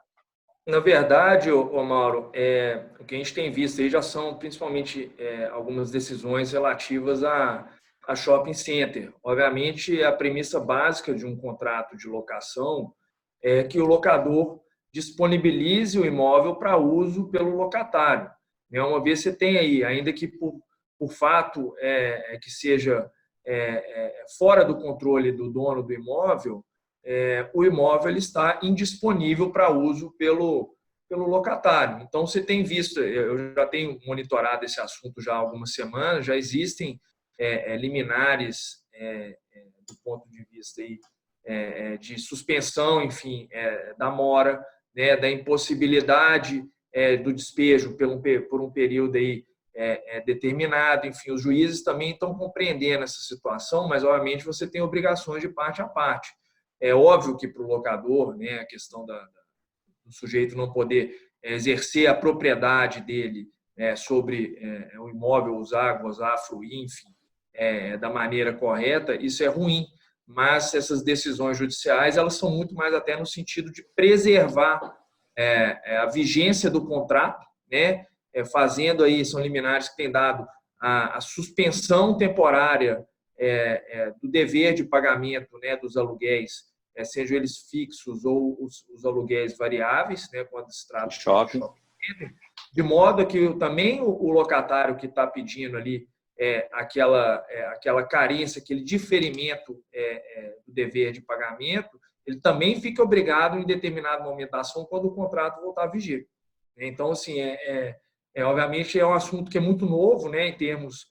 Na verdade, Mauro, o que a gente tem visto aí já são principalmente algumas decisões relativas a shopping center. Obviamente, a premissa básica de um contrato de locação é que o locador disponibilize o imóvel para uso pelo locatário. Uma vez você tem aí, ainda que por fato que seja fora do controle do dono do imóvel, o imóvel ele está indisponível para uso pelo locatário. Então, você tem visto, eu já tenho monitorado esse assunto já há algumas semanas, já existem liminares do ponto de vista aí, de suspensão, enfim, da mora, né, da impossibilidade do despejo por um período aí, determinado. Enfim, os juízes também estão compreendendo essa situação, mas, obviamente, você tem obrigações de parte a parte. É óbvio que para o locador, né, a questão do sujeito não poder exercer a propriedade dele sobre o imóvel, usar, gozar, fruir, enfim, da maneira correta, isso é ruim. Mas essas decisões judiciais elas são muito mais até no sentido de preservar a vigência do contrato, né? Fazendo aí, são liminares que têm dado a suspensão temporária do dever de pagamento, né, dos aluguéis, sejam eles fixos ou os aluguéis variáveis, né, quando se trata de shopping, de modo que também o locatário que está pedindo ali aquela carência, aquele diferimento do dever de pagamento, ele também fica obrigado em determinado momento da ação quando o contrato voltar a vigir. Então, assim, obviamente é um assunto que é muito novo, né, em termos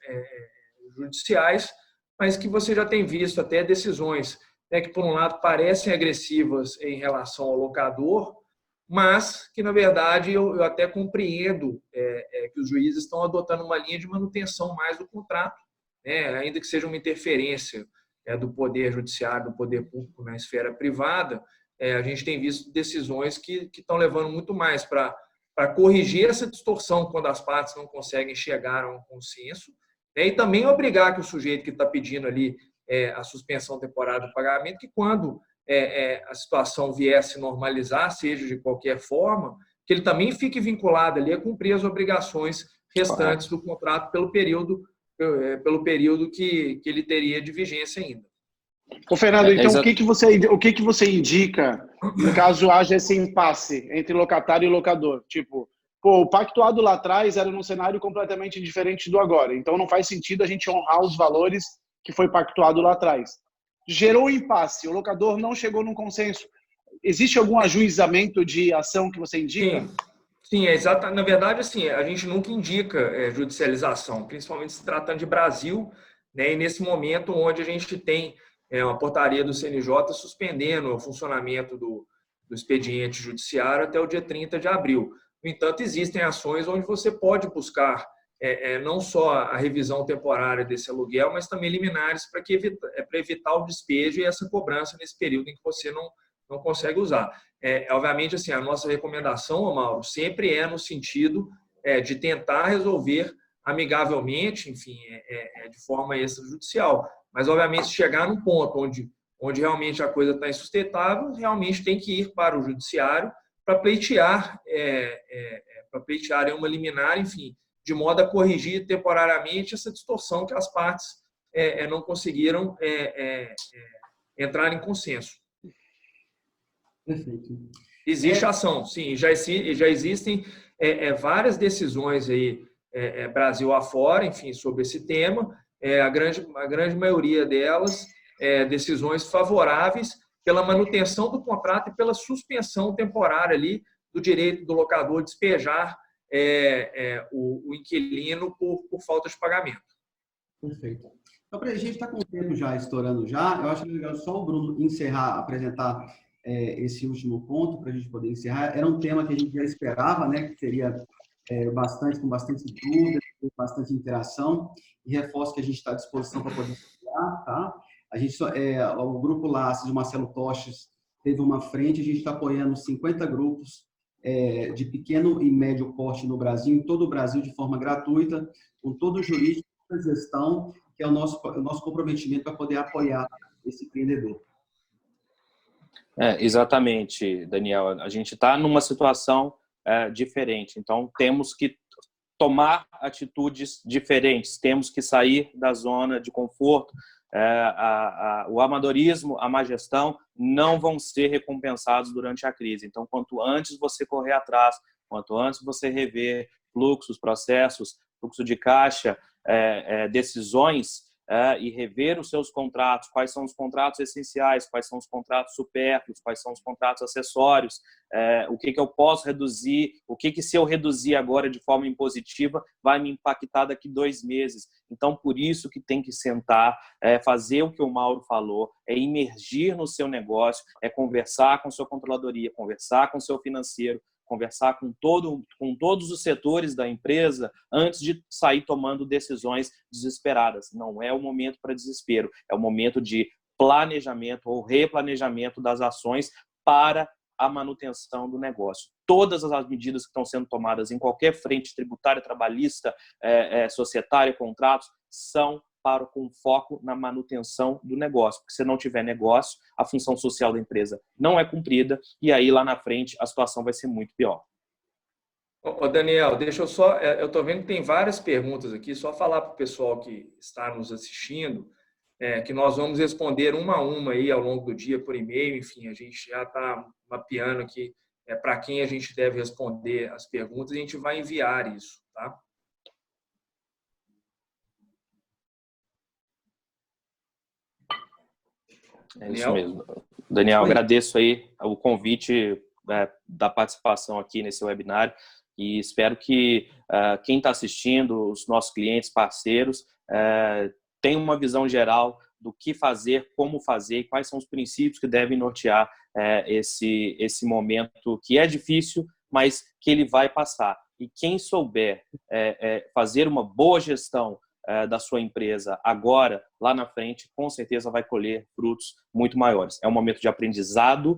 judiciais, mas que você já tem visto até decisões, né, que, por um lado, parecem agressivas em relação ao locador, mas que, na verdade, eu até compreendo que os juízes estão adotando uma linha de manutenção mais do contrato, né, ainda que seja uma interferência do poder judiciário, do poder público na esfera privada. A gente tem visto decisões que estão levando muito mais para corrigir essa distorção quando as partes não conseguem chegar a um consenso, né, e também obrigar que o sujeito que está pedindo ali a suspensão temporária do pagamento, que quando a situação vier a se normalizar, seja de qualquer forma, que ele também fique vinculado ali a cumprir as obrigações restantes do contrato pelo período que ele teria de vigência ainda. Ô, Fernando, então o que você indica no caso haja esse impasse entre locatário e locador? Tipo, o pactuado lá atrás era num cenário completamente diferente do agora, então não faz sentido a gente honrar os valores que foi pactuado lá atrás. Gerou um impasse, o locador não chegou num consenso. Existe algum ajuizamento de ação que você indica? Sim, exato. Na verdade, assim, a gente nunca indica judicialização, principalmente se tratando de Brasil, né? E nesse momento onde a gente tem uma portaria do CNJ suspendendo o funcionamento do expediente judiciário até o dia 30 de abril. No entanto, existem ações onde você pode buscar não só a revisão temporária desse aluguel, mas também liminares para evitar o despejo e essa cobrança nesse período em que você não consegue usar. Obviamente, assim, a nossa recomendação, Mauro, sempre no sentido de tentar resolver amigavelmente, enfim, de forma extrajudicial. Mas, obviamente, se chegar num ponto onde realmente a coisa está insustentável, realmente tem que ir para o judiciário para pleitear uma liminar, enfim, de modo a corrigir temporariamente essa distorção que as partes não conseguiram entrar em consenso. Perfeito. Existe ação, sim, já existem várias decisões aí, Brasil afora, enfim, sobre esse tema. A grande maioria delas decisões favoráveis pela manutenção do contrato e pela suspensão temporária ali do direito do locador despejar o inquilino por falta de pagamento. Perfeito. Então, a gente está com o tempo já estourando já, eu acho legal só o Bruno apresentar esse último ponto para a gente poder encerrar. Era um tema que a gente já esperava, né, que seria com bastante dúvida, bastante interação, e reforço que a gente está à disposição para poder estudar, tá? O grupo Laços de Marcelo Toches teve uma frente, a gente está apoiando 50 grupos de pequeno e médio porte no Brasil, em todo o Brasil, de forma gratuita, com todo o jurídico, toda a gestão, que é o nosso comprometimento para poder apoiar esse empreendedor. Exatamente, Daniel. A gente está numa situação diferente, então temos que tomar atitudes diferentes, temos que sair da zona de conforto. O amadorismo, a má gestão não vão ser recompensados durante a crise. Então, quanto antes você correr atrás, quanto antes você rever fluxos, processos, fluxo de caixa, decisões, e rever os seus contratos, quais são os contratos essenciais, quais são os contratos supérfluos, quais são os contratos acessórios, o que eu posso reduzir, o que se eu reduzir agora de forma impositiva vai me impactar daqui 2 meses. Então, por isso que tem que sentar, fazer o que o Mauro falou, imergir no seu negócio, conversar com sua controladoria, conversar com seu financeiro, conversar com todos os setores da empresa antes de sair tomando decisões desesperadas. Não é o momento para desespero, é o momento de planejamento ou replanejamento das ações para a manutenção do negócio. Todas as medidas que estão sendo tomadas em qualquer frente tributária, trabalhista, societária, contratos, são com foco na manutenção do negócio. Porque se não tiver negócio, a função social da empresa não é cumprida e aí lá na frente a situação vai ser muito pior. Daniel, deixa eu só... Eu estou vendo que tem várias perguntas aqui, só falar para o pessoal que está nos assistindo que nós vamos responder uma a uma aí ao longo do dia por e-mail. Enfim, a gente já está mapeando aqui para quem a gente deve responder as perguntas e a gente vai enviar isso, tá? É isso mesmo. Daniel, agradeço aí o convite da participação aqui nesse webinário e espero que quem está assistindo, os nossos clientes, parceiros, tenham uma visão geral do que fazer, como fazer e quais são os princípios que devem nortear esse momento que é difícil, mas que ele vai passar. E quem souber fazer uma boa gestão da sua empresa agora, lá na frente, com certeza vai colher frutos muito maiores. É um momento de aprendizado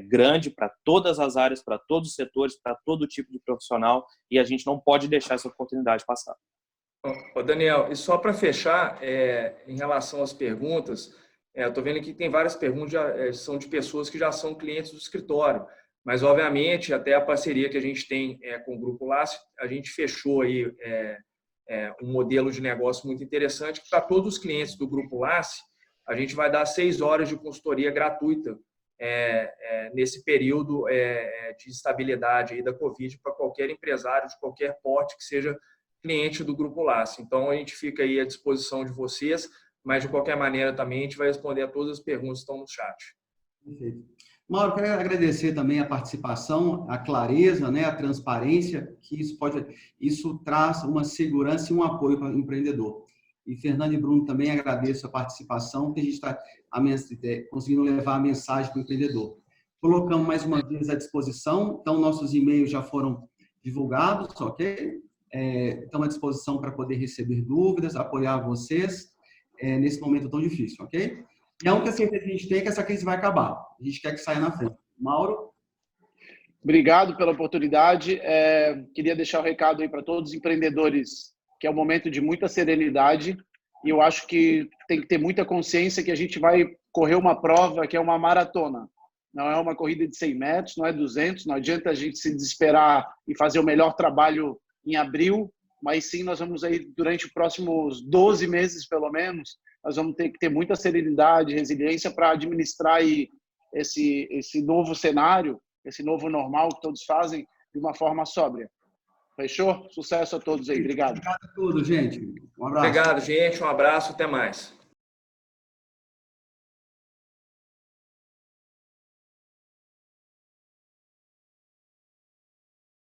grande para todas as áreas, para todos os setores, para todo tipo de profissional, e a gente não pode deixar essa oportunidade passar. Ô Daniel, e só para fechar, em relação às perguntas, eu estou vendo que tem várias perguntas, são de pessoas que já são clientes do escritório, mas, obviamente, até a parceria que a gente tem com o Grupo LACE, a gente fechou aí um modelo de negócio muito interessante, que para todos os clientes do Grupo LACE, a gente vai dar 6 horas de consultoria gratuita nesse período de estabilidade aí da Covid para qualquer empresário de qualquer porte que seja cliente do Grupo LACE. Então, a gente fica aí à disposição de vocês, mas, de qualquer maneira, também a gente vai responder a todas as perguntas que estão no chat. Perfeito. Mauro, quero agradecer também a participação, a clareza, né, a transparência, que isso traz uma segurança e um apoio para o empreendedor. E Fernando e Bruno também agradeço a participação, que a gente está conseguindo levar a mensagem para o empreendedor. Colocamos mais uma vez à disposição, então nossos e-mails já foram divulgados, ok? Estão à disposição para poder receber dúvidas, apoiar vocês nesse momento tão difícil, ok? E a única certeza que a gente tem é que essa crise vai acabar. A gente quer que saia na frente. Mauro? Obrigado pela oportunidade. Queria deixar o recado aí para todos os empreendedores, que é um momento de muita serenidade, e eu acho que tem que ter muita consciência que a gente vai correr uma prova que é uma maratona. Não é uma corrida de 100 metros, não é 200, não adianta a gente se desesperar e fazer o melhor trabalho em abril, mas sim nós vamos aí, durante os próximos 12 meses, pelo menos, nós vamos ter que ter muita serenidade, resiliência para administrar aí esse novo cenário, esse novo normal que todos fazem de uma forma sóbria. Fechou? Sucesso a todos aí. Obrigado. Obrigado a todos, gente. Um abraço. Obrigado, gente. Um abraço. Até mais.